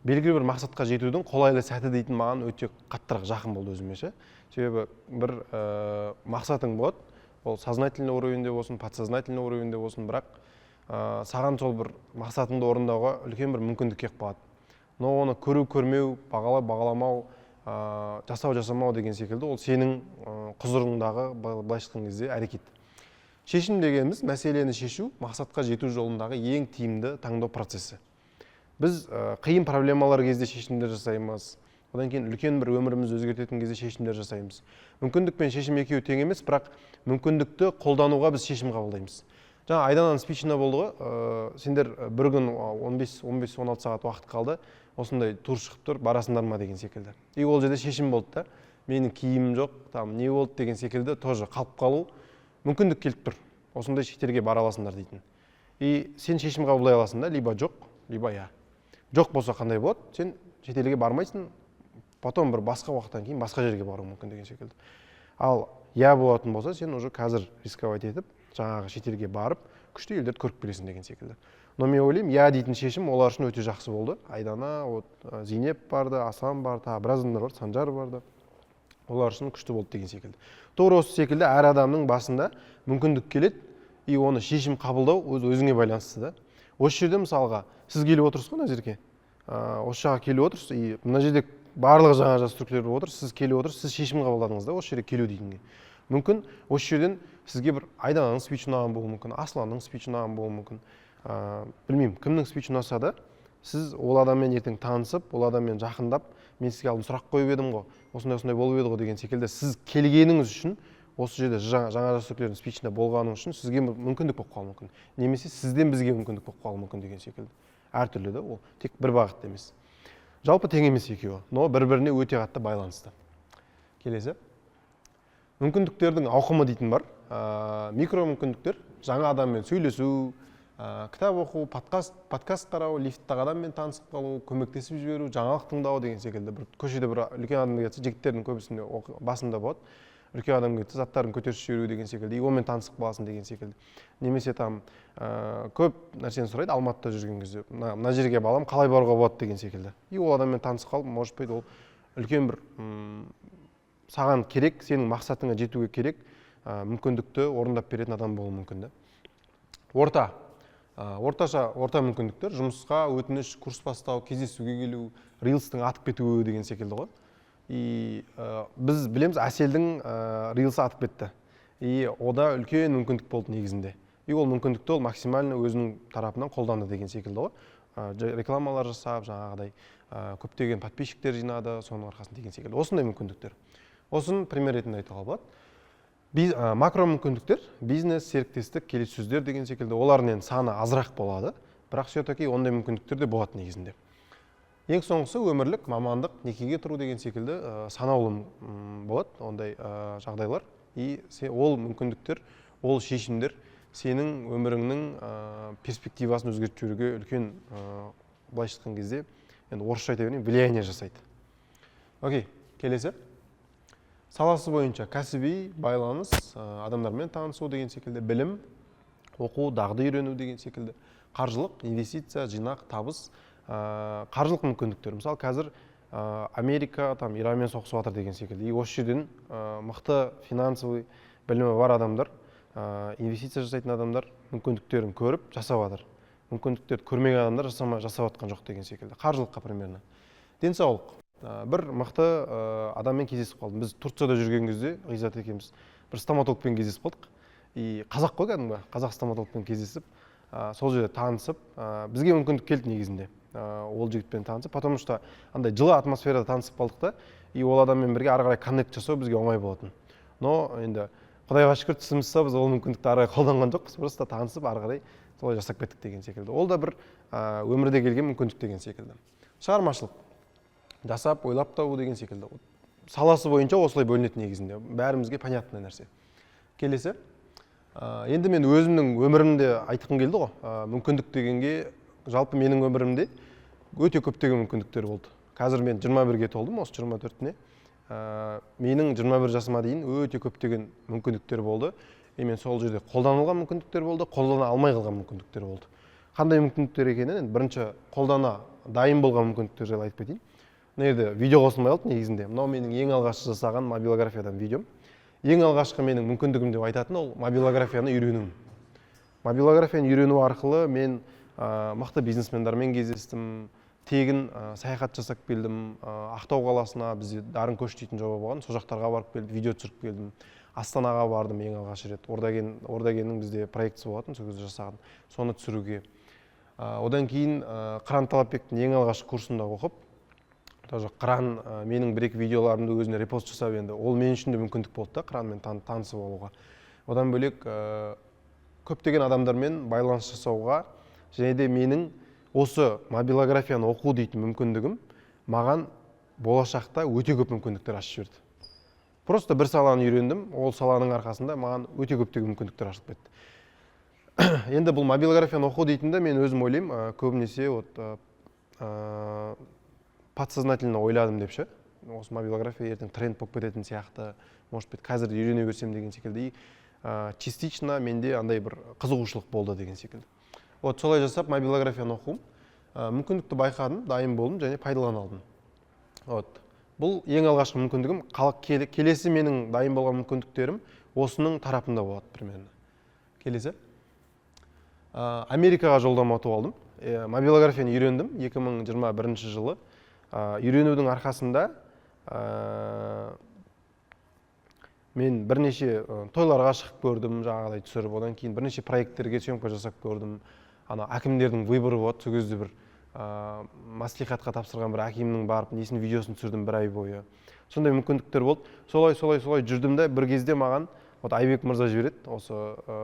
Белгілі бір мақсатқа жетудің қолайлы сәті дейтін маған өте қаттырақ жақын болды өзіме ше. Себебі бір мақсатың болады. Ол сознательный уровенде болсын, подсознательный уровенде болсын, бірақ саған сол бір мақсатыңды орындауға үлкен бір мүмкіндік келіп қалады. Но оны көру, көрмеу, бағалау, бағаламау, жасау, жасамау деген секілді ол сенің құзырыңдағы былайша айтқан кезде әрекет. Шешім дегеніміз мәселені шешу, мақсатқа жету жолындағы ең тиімді таңдау процесі. Біз қиын проблемалар кезде шешімдер жасаймыз. Одан кейін үлкен бір өмірімізді өзгертетін кезде шешімдер жасаймыз. Мүмкіндік пен шешім екеуі тең емес, бірақ мүмкіндікті қолдануға біз шешім қабылдаймыз. Жаңа Айдананың спичінде болды ғой, сендер бір күн 15-16 сағат уақыт қалды, осындай тур шығып тұр, барасыңдар ма деген секілді. И ол жерде шешім болды да, менің киімім жоқ, там не болды деген секілді тоже қалып қалу мүмкіндік келіп тұр. Осындай шетелге бара аласыңдар дейтін. И сен шешім қабылдай аласың да, либо жоқ, либо я. Жоқ болса қандай болады? Сен шетелге бармайсың, потом бір басқа уақыттан кейін басқа жерге бару мүмкін деген секілді. Ал я болатын болса, сен уже қазір рисковать етіп, жаңағы шетелге барып, күшті елдерді көріп келесің деген секілді. Но мен ойлаймын, я дейтін шешім олар үшін өте жақсы болды. Айдана, Зейнеп барды, Асан барды, біраз адамдар бар, Санжар барды. Олар үшін күшті болды деген секілді. Тура осы секілді әр адамның басында мүмкіндік келеді, и оны шешім қабылдау өзіңе байланысты да. Осы жерде мысалға сіз келіп отырсыз ғой Назерке. Осы жаққа келіп отырсыз, и мына жерде барлығы жаңа жас түркілер отыр, сіз келіп отырсыз, сіз шешім қабылдадыңыз да осы жерге келу дейтінге. Мүмкін осы жерден сізге бір Айдананың спич ұнаған болуы мүмкін, Асланның спич ұнаған болуы мүмкін. Білмеймін, кімнің спич ұнаса да, сіз ол адаммен ертең танысып, ол адаммен жақындап, мен сізге алдын сұрақ қойып едім ғой, осындай болып еді ғой деген секілді сіз келгеніңіз үшін, осы жерде жаңа жас түркілердің спичінде болғаныңыз үшін сізге мүмкіндік болып қалуы мүмкін. Немесе сізден бізге мүмкіндік болып қалуы мүмкін деген секілді. Әртүрлі да, ол тек бір бағыт емес. Жалпы тең емес екеуі, но бір-біріне өте қатты байланысты. Келесі. Мүмкіндіктердің ауқымы дейтін бар. Микро мүмкіндіктер, жаңа адаммен сөйлесу, кітап оқу, подкаст қарау, лифттағы адаммен танысып қалу, көмектесіп жіберу, жаңалық тыңдау деген секілді. Бір көшеде бір үлкен адам кетсе, жігіттердің көбісінде басында болады. Үлкен адам кетсе, заттарын көтеріп жіберу деген секілді, онымен танысып қаласың деген секілді. Немесе там көп нәрсені сұрайды Алматыда жүрген кезде. Мына жерге балам қалай баруға болады деген секілді. Ол адаммен танысып қалып, может быть, ол үлкен бір саған керек, сенің мақсатыңа жетуге керек мүмкіндікті орындап беретін адам болуы мүмкін да. Орта мүмкіндіктер жұмысқа өтініш, курс бастау, кездесуге келу, рилстың атып кетуі деген секілді ғой. Біз білеміз, Әселдің рилсы атып кетті. Ода үлкен мүмкіндік болды негізінде. Ол мүмкіндікті ол максимально өзінің тарапынан қолданды деген секілді ғой. Рекламалар жасап, жаңағыдай көптеген подписчиктер жинады, соның арқасында деген секілді. Осындай мүмкіндіктер. Осын пример ретінде айтуға болады. Макро мүмкіндіктер, бизнес, серіктестік, келіссөздер деген секілді, олардың саны азырақ болады, бірақ все-таки ондай мүмкіндіктер де болады негізінде. Ең соңғысы өмірлік, мамандық, некеге тұру деген секілді санаулы болады ондай жағдайлар. Ол мүмкіндіктер, ол шешімдер сенің өміріңнің перспективасын өзгертіп жіберуге үлкен, былайша айтқан кезде, енді орысша айта берейін, влияние жасайды. Окей, келесі. Саласы бойынша кәсіби байланыс, адамдармен танысу деген секілді, білім, оқу, дағды үйрену деген секілді, қаржылық, инвестиция, жинақ, табыс, қаржылық мүмкіндіктер. Мысалы, қазір Америка Иранмен соғысып жатыр деген секілді. Осы жерден мықты финансовый білімі бар адамдар, инвестиция жасайтын адамдар мүмкіндіктерін көріп жасап жатыр. Мүмкіндіктерді көрмеген адамдар жасап жатқан жоқ деген секілді. Қаржылыққа примерно. Денсаулық. Бір мықты адаммен кездесіп қалдым. Біз Турцияда жүрген кезде Ғизат екеуміз бір стоматологпен кездесіп қалдық. Қазақ қой кәдімгі, қазақ стоматологпен кездесіп, сол жерде танысып, бізге мүмкіндік келді негізінде. Ол жігітпен танысып, потому что андай жылы атмосферада танысып қалдық та, ол адаммен бірге ары қарай коннект жасау бізге оңай болатын. Но енді Құдайға шүкір түсіміз біз ол мүмкіндікті ары қарай қолданған жоқпыз, просто танысып ары қарай солай жасап кеттік деген секілді. Ол да бір өмірде келген мүмкіндік деген секілді. Шығармашылық. Жасап, ойлап табу деген секілді. Саласы бойынша осылай бөлінетін негізінде. Бәрімізге понятный нәрсе. Келесі. Енді мен өзімнің өмірімде айтқым келді ғой. Мүмкіндік дегенге, жалпы менің өмірімде өте көптеген мүмкіндіктер болды. Қазір мен 21-ге толдым, осы 24-не. Менің 21 жасыма дейін өте көптеген мүмкіндіктер болды. Мен сол жерде қолданылған мүмкіндіктер болды, қолдана алмай қалған мүмкіндіктер болды. Қандай мүмкіндіктер екенін бірінші қолдана дайын болған мүмкіндіктер жайлы айтып кетейін. Мына жерде видео қосылмай қалды негізінде. Мынау менің ең алғашқы жасаған мобилографиядан видеом. Ең алғашқы менің мүмкіндігім деп айтатын ол мобилографияны үйрену. Мобилографияны үйрену арқылы мен мықты бизнесмендермен кездестім, тегін саяхат жасап келдім. Ақтау қаласына бізде Дарын көш дейтін жоба болған, сол жақтарға барып келдім, видео түсіріп келдім. Астанаға бардым ең алғаш рет. Ордагеннің бізде проектісі болатын, сол кезде жасаған. Соны түсіруге. Одан кейін Қыран Талапбектің ең алғашқы курсында оқып, тоже Қыран менің бір-екі видеоларымды өзіне репост жасап енді, ол мен үшін де мүмкіндік болды да, Қыранмен танысып алуға. Одан бөлек көптеген адамдармен байланыс жасауға, және де менің осы мобилографияны оқу дейтін мүмкіндігім маған болашақта өте көп мүмкіндіктер ашып жіберді. Просто бір саланы үйрендім, ол саланың арқасында маған өте көптеген мүмкіндіктер ашылып кетті. Енді бұл мобилографияны оқу дейтінді мен өзім ойлаймын, көбінесе подсознательно ойладым деп ше. Осы мобилография ертең тренд болып кететін сияқты, может быть, қазір үйрене берсем деген секілді. Частично менде андай бір қызығушылық болды деген секілді. Солай жасап мобилографияны оқуым, мүмкіндікті байқадым, дайын болдым және пайдалана алдым. Бұл ең алғашқы мүмкіндігім. Келесі менің дайын болған мүмкіндіктерім осының тарапында болады примерно. Келесі. Америкаға жолдама ұтып алдым. Мобилографияны үйрендім 2021 жылы. Үйренудің арқасында мен бірнеше тойларға шығып көрдім, жаңағыдай түсіріп, одан кейін бірнеше проекттерге съемка жасап көрдім. Әкімдердің выборы болады, сол кезде бір маслихатқа тапсырған бір әкімнің барып, несін видеосын түсірдім бір ай бойы. Сондай мүмкіндіктер болды. Солай жүрдім де бір кезде маған Айбек мырза жібереді, осы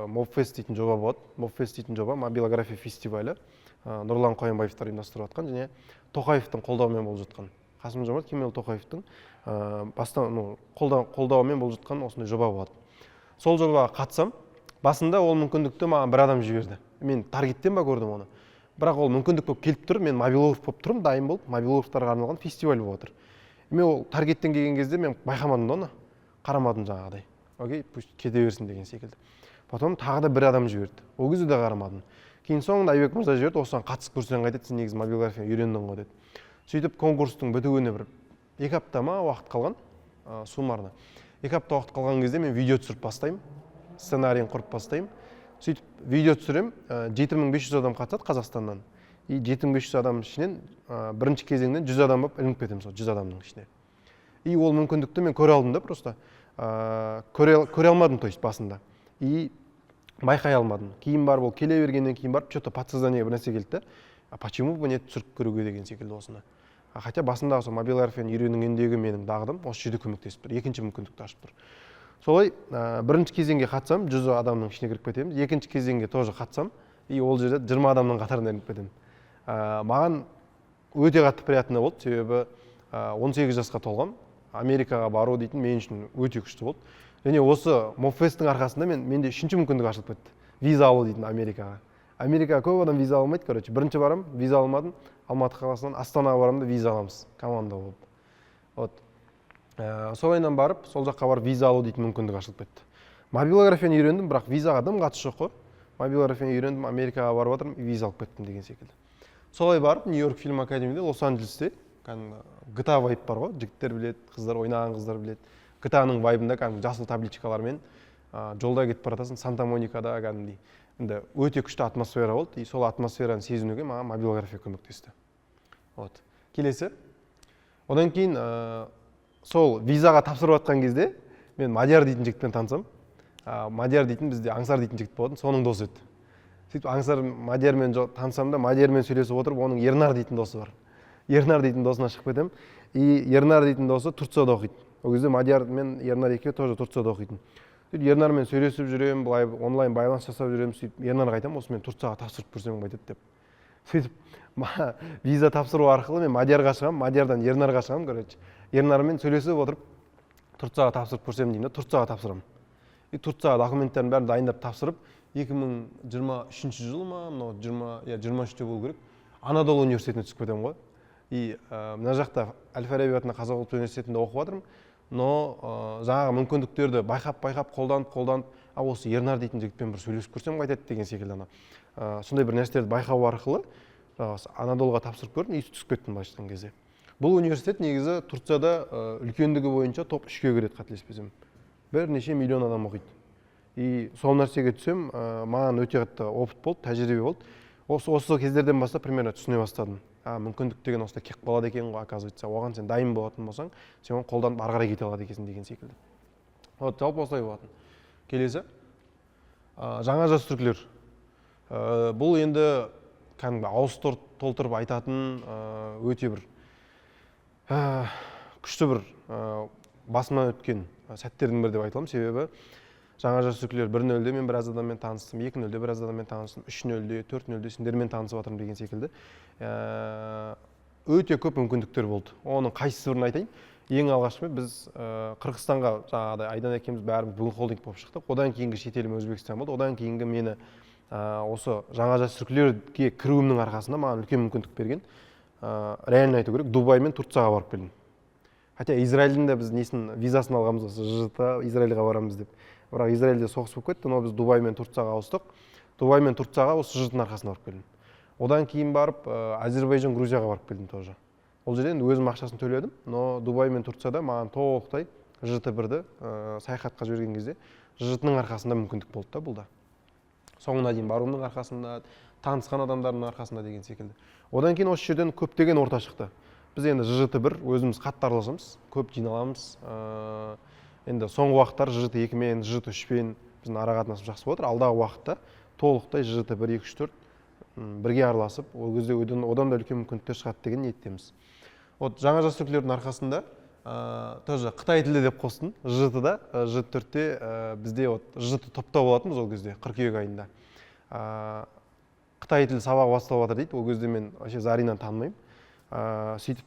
Mobfest дейтін жоба болады. Mobfest дейтін жоба мобилография фестивалі. Нұрлан Қоянбаевтар ұйымдастырып жатқан және Тоқаевтың қолдауымен болып жатқан. Қасым-Жомарт Кемелұлы Тоқаевтың қолдауымен болып жатқан осындай жоба болады. Сол жобаға қатысам, басында ол мүмкіндікті маған бір адам жіберді. мен таргеттен ба көрдім оны, бірақ ол мүмкіндік болып келіп тұр, мен мобилограф болып тұрмын, дайын болып, мобилографтарға арналған фестиваль болып отыр. Мен ол таргеттен келген кезде мен байқамадым да оны, қарамадым жаңағыдай. Окей, пусть кете берсін деген секілді. Потом тағы да бір адам жіберді. Ол кезде де қарамадым. Кейін соңында Айбек мырза жіберді, осыған қатысып көрсең қайтеді, сен негізі мобилография үйрендің ғой деді. Сөйтіп конкурстың бітуіне бір 2 апта ма уақыт қалған, суммарно. 2 апта уақыт қалған кезде мен видео түсіріп бастаймын, сценарийін құрып бастаймын. Сөйтіп видео түсірем, 7500 адам қатысады Қазақстаннан. И 7500 адам ішінен бірінші кезеңнен 100 адам болып ілініп кетемін сол 100 адамның ішіне. И ол мүмкіндікті мен көре алдым да, просто көре алмадым, то есть басында. И байқай алмадым. Кейін барып ол келе бергеннен кейін барып что-то подсознание бір нәрсе келді. Почему бы не түсіріп көруге деген секілді осыны. Хотя басында сол мобилографияны үйренгендегі менің дағдым осы жерде көмектесіп тұр. Екінші мүмкіндікті ашып тұр. Солай бірінші кезеңге қатысам, 100 адамның ішіне кіріп кетеміз. Екінші кезеңге тоже қатысам, и ол жерде 20 адамның қатарына ілініп кетемін. Маған өте қатты приятно болды, себебі 18 жасқа толғам, Америкаға бару дейтін мен үшін өте күшті болды. Және осы Мобфесттің арқасында менде үшінші мүмкіндік ашылып кетті. Виза алу дейтін Америкаға. Америкаға көп адам виза алмайды, короче. Бірінші барам, виза алмадым. Алматы қаласынан Астанаға барам да виза аламыз, команда болып. Вот. Солайынан барып, сол жаққа барып виза алу дейтін мүмкіндік ашылып кетті. Мобилографияны үйрендім, бірақ визаға дым қатысы жоқ қой. Мобилографияны үйрендім, Америкаға барып отырмын, виза алып кеттім деген секілді. Солай барып, Нью-Йорк фильм академияда, Лос-Анджелесте, GTA вайб бар ғой, жігіттер білет, қыздар, ойнаған қыздар білет. GTA-ның вайбында жасыл табличкалармен жолда кетіп баратасың, Санта-Моникада енді өте күшті атмосфера болды, и сол атмосфераны сезінуге маған мобилография көмектесті. Вот. Келесі. Одан кейін сол визаға тапсырып жатқан кезде мен Мадияр дейтін жігітпен танысам. Мадияр дейтін бізде Аңсар дейтін жігіт болатын, соның досы еді. Сөйтіп Аңсар Мадиярмен танысам да, Мадиярмен сөйлесіп отырып, оның Ернар дейтін досы бар. Ернар дейтін досына шығып кетем. И Ернар дейтін досы Турцияда оқиды. Ол кезде Мадияр мен Ернар екеуі тоже Турцияда оқитын. Сөйтіп Ернармен сөйлесіп жүрем, былай онлайн байланыс жасап жүрем, сөйтіп Ернарға айтамын, осы мен Турцияға тапсырып көрсем қайтеді деп. Сөйтіп виза тапсыру арқылы мен Мадиярға шығам, Мадиярдан Ернарға шығам, короче. Ернармен сөйлесіп отырып Турцияға тапсырып көрсем деймін, Турцияға тапсырам. И Турцияға документтерін бәрін дайындап тапсырып, 2023 жыл ма, 23-те болу керек, Анадолу университетіне түсіп кетем ғой. И мына жақта Әл-Фараби атындағы Қазақ ұлттық университетінде оқып жатырмын, но жаңағы мүмкіндіктерді байқап қолданып, осы Ернар дейтін жігітпен бір сөйлесіп көрсем қайтеді деген секілді сондай бір нәрселерді байқау арқылы Анадолуға тапсырып көрдім, и түсіп кеттім былайша айтқан кезде. Бұл университет негізі Турцияда үлкендігі бойынша топ 3-ке кіреді, қателеспесем. Бірнеше миллион адам оқиды. И сол нәрсеге түсем, маған өте қатты опыт болды, тәжірибе болды. Осы кездерден бастап примерно түсіне бастадым. Мүмкіндік деген осылай келіп қалады екен ғой, оказывается, оған сен дайын болатын болсаң, сен оны қолданып ары қарай кете алады екенсің деген секілді. Вот, жалпы осылай болатын. Келесі. Жаңа жасөспірімдер. Бұл енді ауыз толтырып айтатын өте бір күшті бір басымнан өткен сәттердің бірі деп айта аламын, себебі жаңа жасөспірімдер 1-0-де мен біраз адаммен таныстым, 2-0-де біраз адаммен таныстым, 3-0-де, 4-0-де сендермен танысып жатырмын деген секілді. Өте көп мүмкіндіктер болды. Оның қайсысы бірін айтайын. Ең алғашқы біз Қырғызстанға жаңағыдай Айдан екеуміз бәріміз бүгін холдинг болып шықтық. Одан кейінгі шетелім Өзбекстан болды. Одан кейінгі мені осы жаңа жасөспірімдерге кіруімнің арқасында маған үлкен мүмкіндік берген. Реально айту керек, Дубай мен Турцияға барып келдім. Хотя Израильдің де біз визасын алғанбыз, осы ЖЖТ Израильға барамыз деп. Бірақ Израильде соғыс болып кетті, но біз Дубай мен Турцияға ауыстық. Дубай мен Турцияға осы ЖЖТ-ның арқасында барып келдім. Одан кейін барып Әзербайжан, Грузияға барып келдім тоже. Ол жерден өзім ақшасын төледім, но Дубай мен Турцияда маған толықтай ЖЖТ-1-ді саяхатқа жіберген кезде ЖЖТ-ның арқасында мүмкіндік болды да бұл да. Соңына дейін баруымның арқасында, танысқан адамдардың арқасында деген секілді. Одан кейін осы жерден көптеген орта шықты. Біз енді ЖЖТ-1 өзіміз қатты араласамыз, көп жиналамыз. Енді соңғы уақыттар ЖЖТ-2-мен, ЖЖТ-3-пен біздің арақатынасымыз жақсы болып отыр. Алдағы уақытта толықтай ЖЖТ-1, 2, 3, 4 бірге араласып, ол кезде одан да үлкен мүмкіндіктер шығады деген ниеттеміз. Вот жаңа жасөспірімдердің арқасында тоже Қытай тілі деп қостым. ЖЖТ-да, ЖЖТ-4-те бізде ЖЖТ топта болатынбыз ол кезде, қыркүйек айында. Қытай тілі сабағы басталып жатыр дейді. Ол кезде мен вообще Заринаны танымаймын. Сөйтіп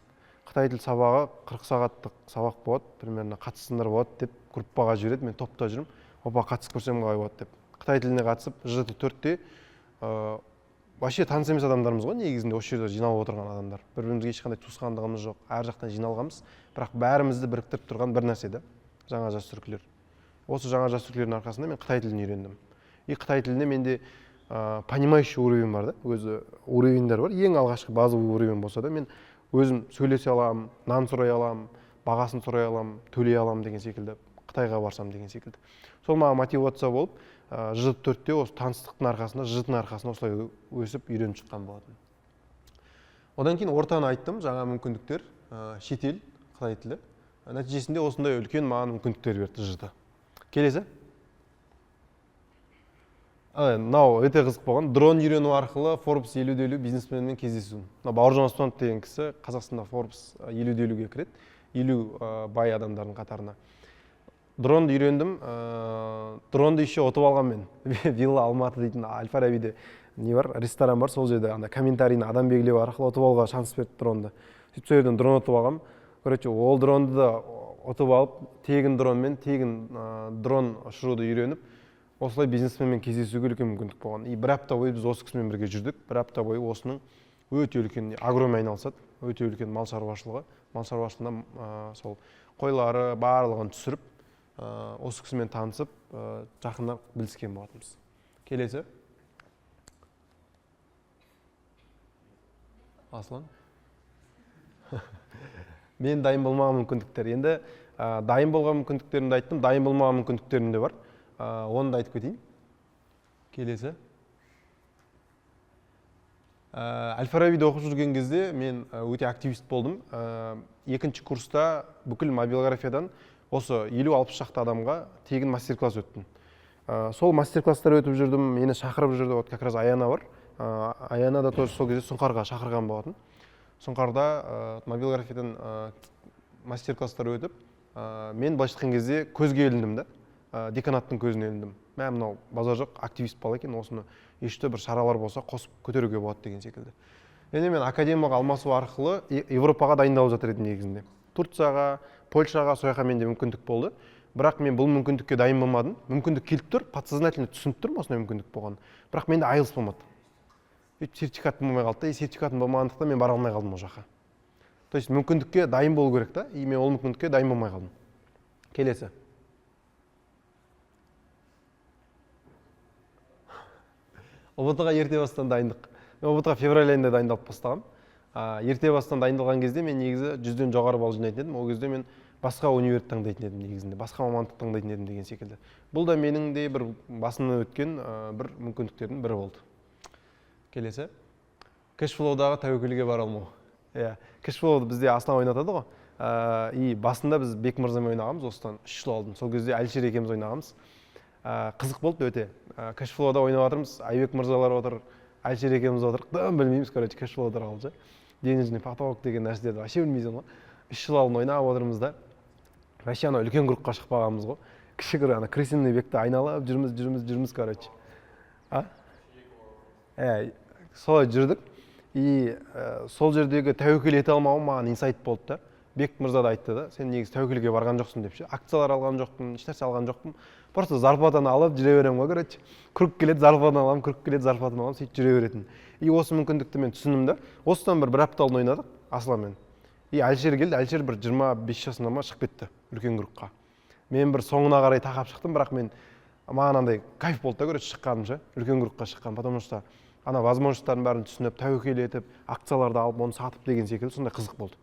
Қытай тілі сабағы 40 сағаттық сабақ болады, примерно қатысыңдар болады деп группаға жібереді, мен топта жүрмін. Опа, қатысып көрсем қалай болады деп. Қытай тіліне қатысып, ЖЖТ-4-те вообще таныс емес адамдармыз ғой негізінде осы жерде жиналып отырған адамдар. Бір-бірімізге ешқандай туысқандығымыз жоқ, әр жақтан жиналғанбыз, бірақ бәрімізді біріктіріп тұрған бір нәрсе де жаңа жас түркілер. Осы жаңа жас түркілердің арқасында мен қытай тілін үйрендім. Қытай тілінде менде понимающий уровень бар да, өзі уровеньдер бар. Ең алғашқы базовый уровень болса да, мен өзім сөйлесе аламын, нан сұрай аламын, бағасын сұрай аламын, төлей аламын деген секілді, Қытайға барсам деген секілді. Сол маған мотивация болып, ЖД4-те осы таныстықтың арқасында, ЖД-ның арқасында осылай өсіп үйреніп шыққан болатын. Одан кейін ортаны айттым, жаңа мүмкіндіктер, шетел, Қытай тілі. Нәтижесінде осындай үлкен маған мүмкіндіктер берді ЖД. Келесі. Мынау өте қызық болған. Дрон үйрену арқылы Forbes 50-50 бизнесменмен кездесу. Бауыржан Оспанов деген кісі Қазақстанда Forbes 50-50-ге кіреді, 50 бай адамдардың қатарына. Дронды үйрендім, дронды еще ұтып алған мен. Вилла Алматы дейтін Аль-Фарабиде не бар, ресторан бар, сол жерде комментарийні адам белгілеу арқылы ұтып алуға шанс берді дронды. Сөйтіп сол жерден дрон ұтып алғам. Короче, ол дронды да ұтып алып, тегін дронмен, тегін дрон ұшыруды үйреніп, осылай бизнесменмен кездесуге үлкен мүмкіндік болған. Бір апта бойы біз осы кісімен бірге жүрдік. Бір апта бойы осының өте үлкен агромен айналысады, өте үлкен мал шаруашылығы. Мал шаруашылығында сол қойлары барлығын түсіріп, осы кісімен танысып, жақында біліскен болатынбыз. Келесі. Аслан. Мен дайын болмаған мүмкіндіктер. Енді дайын болған мүмкіндіктерімді айттым, дайын болмаған мүмкіндіктерім де бар. Оны да айтып кетейін. Келесі. Әл-Фарабиде оқып жүрген кезде мен өте активист болдым. Екінші курста бүкіл мобилографиядан осы 50-60 шақты адамға тегін мастер-класс өттім. Сол мастер-класстар өтіп жүрдім, мені шақырып жүрді, вот как раз Аяна бар. Аяна да тоже сол кезде Сұңқарға шақырған болатын. Сұңқарда мобилографиядан мастер-класстар өтіп, мен былайша айтқан кезде көзге іліндім да, деканаттың көзіне іліндім. Мә мынау базар жоқ, активист бала екен, осыны ешті бір шаралар болса қосып көтеруге болады деген секілді. Енді мен академияға алмасу арқылы Европаға дайындалып жатыр едім негізінде. Турцияға, Польшаға, сояққа менде мүмкіндік болды. Бірақ мен бұл мүмкіндікке дайын болмадым. Мүмкіндік келіп тұр, подсознательно түсініп тұрмын осындай мүмкіндік болған. Бірақ менде айлс болмады. Сертификатым болмай қалды, сертификатым болмағандықтан мен бара алмай қалдым ол жаққа. То есть мүмкіндікке дайын болу керек та, и мен ол мүмкіндікке дайын болмай қалдым. Келесі. ОБТ-ға ерте бастан дайындық. Мен ОБТ-ға февраль айында дайындалып бастағам. Ерте бастан дайындалған кезде мен негізі 100-ден жоғары балл жинайтын едім. Ол кезде мен басқа университет таңдайтын едім негізінде, басқа мамандық таңдайтын едім деген секілді. Бұл да менің де бір басымнан өткен бір мүмкіндіктердің бірі болды. Келесі. Кэшфлоудағы тәуекелге бара алмау. Кэшфлоуды бізде Аслан ойнатады ғой. И басында біз Бек мырзамен ойнағанбыз, осыдан 3 жыл алдым. Сол кезде Әлшер екеуміз ойнағанбыз. Қызық болды өте. Кэшфлоуда ойнап жатырмыз, Айбек мырзалар отыр, Әлшер екеуміз отыр. Дым білмейміз, короче, кэшфлоуда қалды. Денежный поток деген нәрселерді вообще білмейсің ғой. 3 жыл алдын ойнап отырмыз да. Вообще ана үлкен группқа шықпағанбыз ғой. Кішігірі ана Крысиный бекті айналып жүрміз, короче. Солай жүрдік. И сол жердегі тәуекел ете алмауым маған инсайт болды да. Бек мырза да айтты да, сен негізі тәуекелге барған жоқсың деп ше. Акциялар алған жоқпын, ешнәрсе алған жоқпын. Просто зарплатаны алып жүре беремін ғой, короче. Күрік келеді, зарплатаны аламын, күрік келеді, зарплатаны аламын, сөйтіп жүре беретін. И осы мүмкіндікті мен түсіндім да. Осыдан бір апта алдын ойнадық Асланмен. И Әлшер келді, Әлшер бір 25 жасында ма шығып кетті үлкен группқа. Мен бір соңына қарай тақап шықтым, бірақ мен маған андай кайф болды да, короче, шыққаным ше, үлкен группқа шыққан, потому что ана возможностьтарын бәрін түсініп, тәуекел етіп, акцияларды алып, оны сатып деген секілді сондай қызық болды.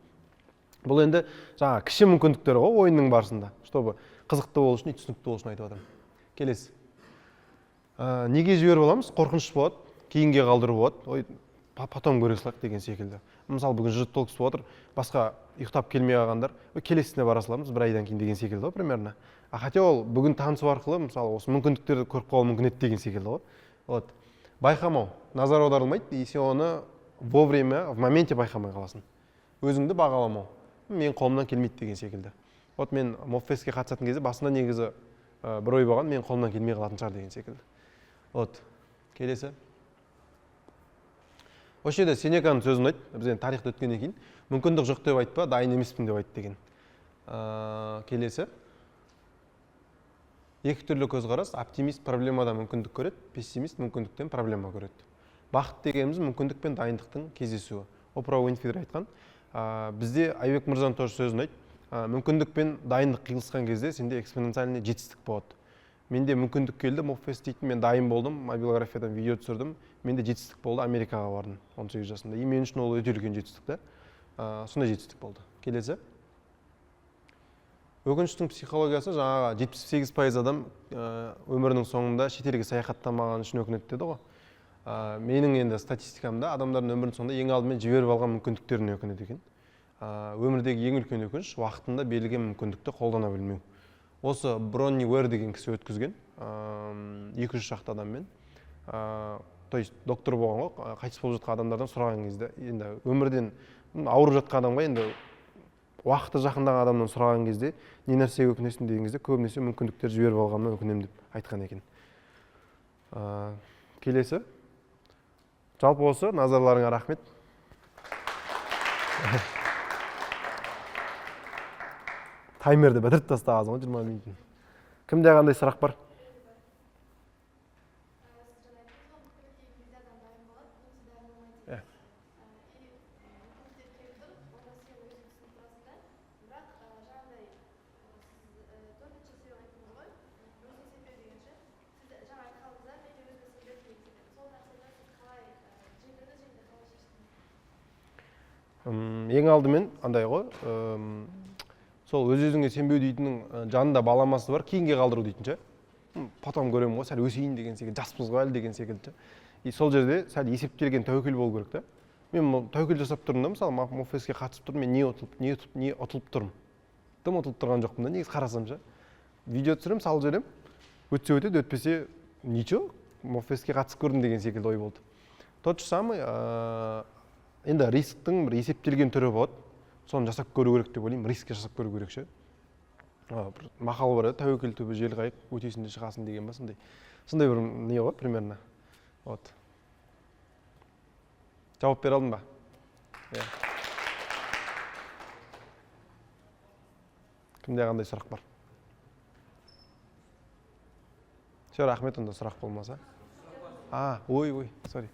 Бұл енді жаңа кіші мүмкіндіктер ғой ойынның барысында, чтобы қызықты болу үшін, түсінікті болу үшін айтып жатырмын. Келесі. Неге жіберіп аламыз? Қорқыныш болады, кейінге қалдыру болады. Ой, потом көре салайық деген секілді. Мысалы бүгін жұрт толкыс болып отыр, басқа ұйықтап келмей қалғандар, келесіне бара саламыз бір айдан кейін деген секілді ғой примерно. Хотя ол бүгін танысу арқылы, мысалы осы мүмкіндіктерді көріп қалу мүмкін еді деген секілді ғой. Вот. Байқамау, назар аударылмайды, и сен оны вовремя, в моменте байқамай қаласың. Өзіңді бағаламау. Мен қолымнан келмейді деген секілді. Вот мен Моффестке қатысатын кезде басында негізі бір ой болған, мен қолымнан келмей қалатын шығар деген секілді. Вот. Келесі. Осы жерде Сенеканың сөзі ұнайды, біз енді тарихты өткеннен кейін, мүмкіндік жоқ деп айтпа, дайын емеспін деп айт деген. Келесі. Екі түрлі көзқарас: оптимист проблемадан мүмкіндік көреді, пессимист мүмкіндіктен проблема көреді. Бақыт дегеніміз мүмкіндік пен дайындықтың кездесуі. Опра Уинфри айтқан. Бізде Айбек мырзаның тоже сөзін айт. Мүмкіндік пен дайындық қиылысқан кезде сенде экспоненциальный жетістік болады. Менде мүмкіндік келді, Моффест дейтін, мен дайын болдым, мобилографиядан видео түсірдім. Менде жетістік болды, Америкаға бардым 18 жасында. И мен үшін ол өте үлкен жетістік та. Сондай жетістік болды. Келесі. Өкініштің психологиясы жаңағы 78% адам өмірінің соңында шетелге саяхаттамаған үшін өкінеді деді ғой. Менің енді статистикамда адамдардың өмірінің соңында ең алдымен жіберіп алған мүмкіндіктеріне өкінеді екен. Өмірдегі ең үлкен өкініш уақытында берілген мүмкіндікті қолдана білмеу. Осы Бронни Уэр деген кісі өткізген 200 шақты адаммен. То есть доктор болған ғой, қайтыс болып жатқан адамдардан сұраған кезде, енді өмірден ауырып жатқан адамға енді уақыты жақындаған адамнан сұраған кезде, не нәрсеге өкінесің деген кезде, көбінесе мүмкіндіктер жіберіп алғаннан өкінемін деп айтқан екен. Келесі. Жалпы осы, назарларыңа рахмет. Таймерді бітіріп тастағансың ғой 20 минут. Кімде қандай сұрақ бар? Ең алдымен андай ғой, сол өз-өзіңе сенбеу дейтіннің жанында баламасы бар, кейінге қалдыру дейтін ше. Потом көремін ғой, сәл өсейін деген секілді, жаспыз ғой әлі деген секілді. И сол жерде сәл есептелген тәуекел болу керек та. Мен тәуекел жасап тұрмын да, мысалы, Моффестке қатысып тұрмын, мен не ұтылып тұрмын. Тым ұтылып тұрған жоқпын да, негізі қарасам ше. Видео түсірем, салып жіберем. Өтсе өтеді, өтпесе ничего, Моффестке қатысып көрдім деген секілді ой болды. Тот же самый, енді рисктің бір есептелген түрі болады. Соны жасап көру керек деп ойлаймын, риск жасап көру керек ше. Бір мақал бар еді, тәуекел түбі жел қайық, өтесінде шығасын деген ба, сондай бір не ғой примерно. Вот. Жауап бере алдым ба? Кімде қандай сұрақ бар? Все, рахмет, онда сұрақ болмаса. Ой, sorry.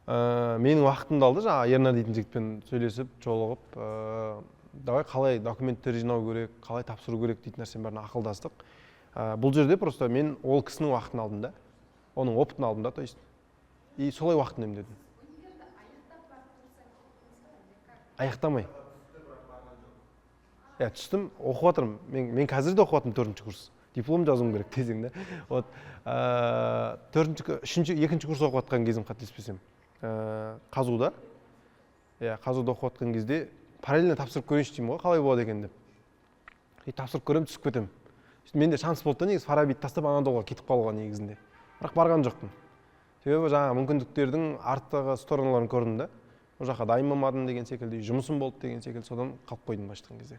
Менің уақытымды алды, жаңа Ерна дейтін жігітпен сөйлесіп, жолығып, давай қалай документтер жинау керек, қалай тапсыру керек дейтін нәрсенің бәрін ақылдастық. Бұл жерде просто мен ол кісінің уақытын алдым да, оның опытын алдым да, то есть, и солай уақытын үнемдедім. Аяқтамай. Түстім, оқып жатырмын. Мен қазір де оқып жатырмын 4-ші курс. Диплом жазуым керек десең да. Вот, 2-ші курс оқып жатқан кезім қателеспесем. Қазуда. Қазуда оқып жатқан кезде параллельно тапсырып көрейінші деймін ғой, қалай болады екен деп. Тапсырып көрем, түсіп кетем. Менде шанс болды да, негізі Фарабиді тастап Анадолуға кетіп қалуға негізінде. Бірақ барған жоқпын. Себебі жаңа мүмкіндіктердің арттағы стороналарын көрдім да. Ол жаққа дайын болмадым деген секілді, жұмысым болды деген секілді, содан қалып қойдым баштаған кезде.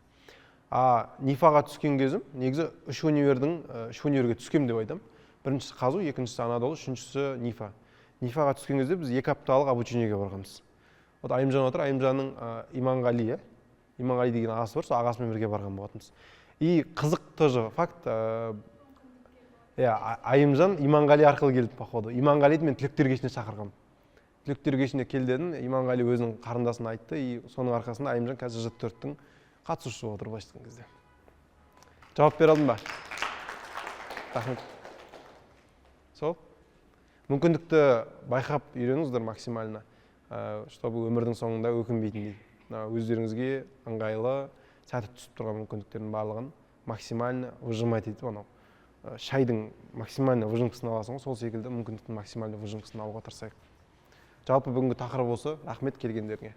НИФАға түскен кезім, негізі 3 универге түскем деп айтам. Біріншісі Қазу, екіншісі Анадолу, үшіншісі НИФА. НИФАға түскен кезде біз 2 апталық обучениеге барғанбыз. Вот Айымжан отыр, Айымжанның Иманғали деген ағасы бар, сол ағасымен бірге барған болатынбыз. И қызық тоже факт, Айымжан Иманғали арқылы келді походу. Иманғалиді мен түлектер кешіне шақырғам. Түлектер кешіне келдедім, Иманғали өзінің қарындасын айтты, и соның арқасында Айымжан қазір Ж4-тің қатысушысы отыр баштаған кезде. Жауап бере алдым ба? Рахмет. Сол. Мүмкіндікті байқап үйреніңіздер максимально, чтобы өмірдің соңында өкінбейтіндей. Өздеріңізге ыңғайлы, сәті түсіп тұрған мүмкіндіктердің барлығын максимально выжимать етіп, анау шайдың максимально выжимкасын аласың ғой, сол секілді мүмкіндіктің максимально выжимкасын алуға тырысайық. Жалпы бүгінгі тақырып осы. Рахмет келгендеріңе.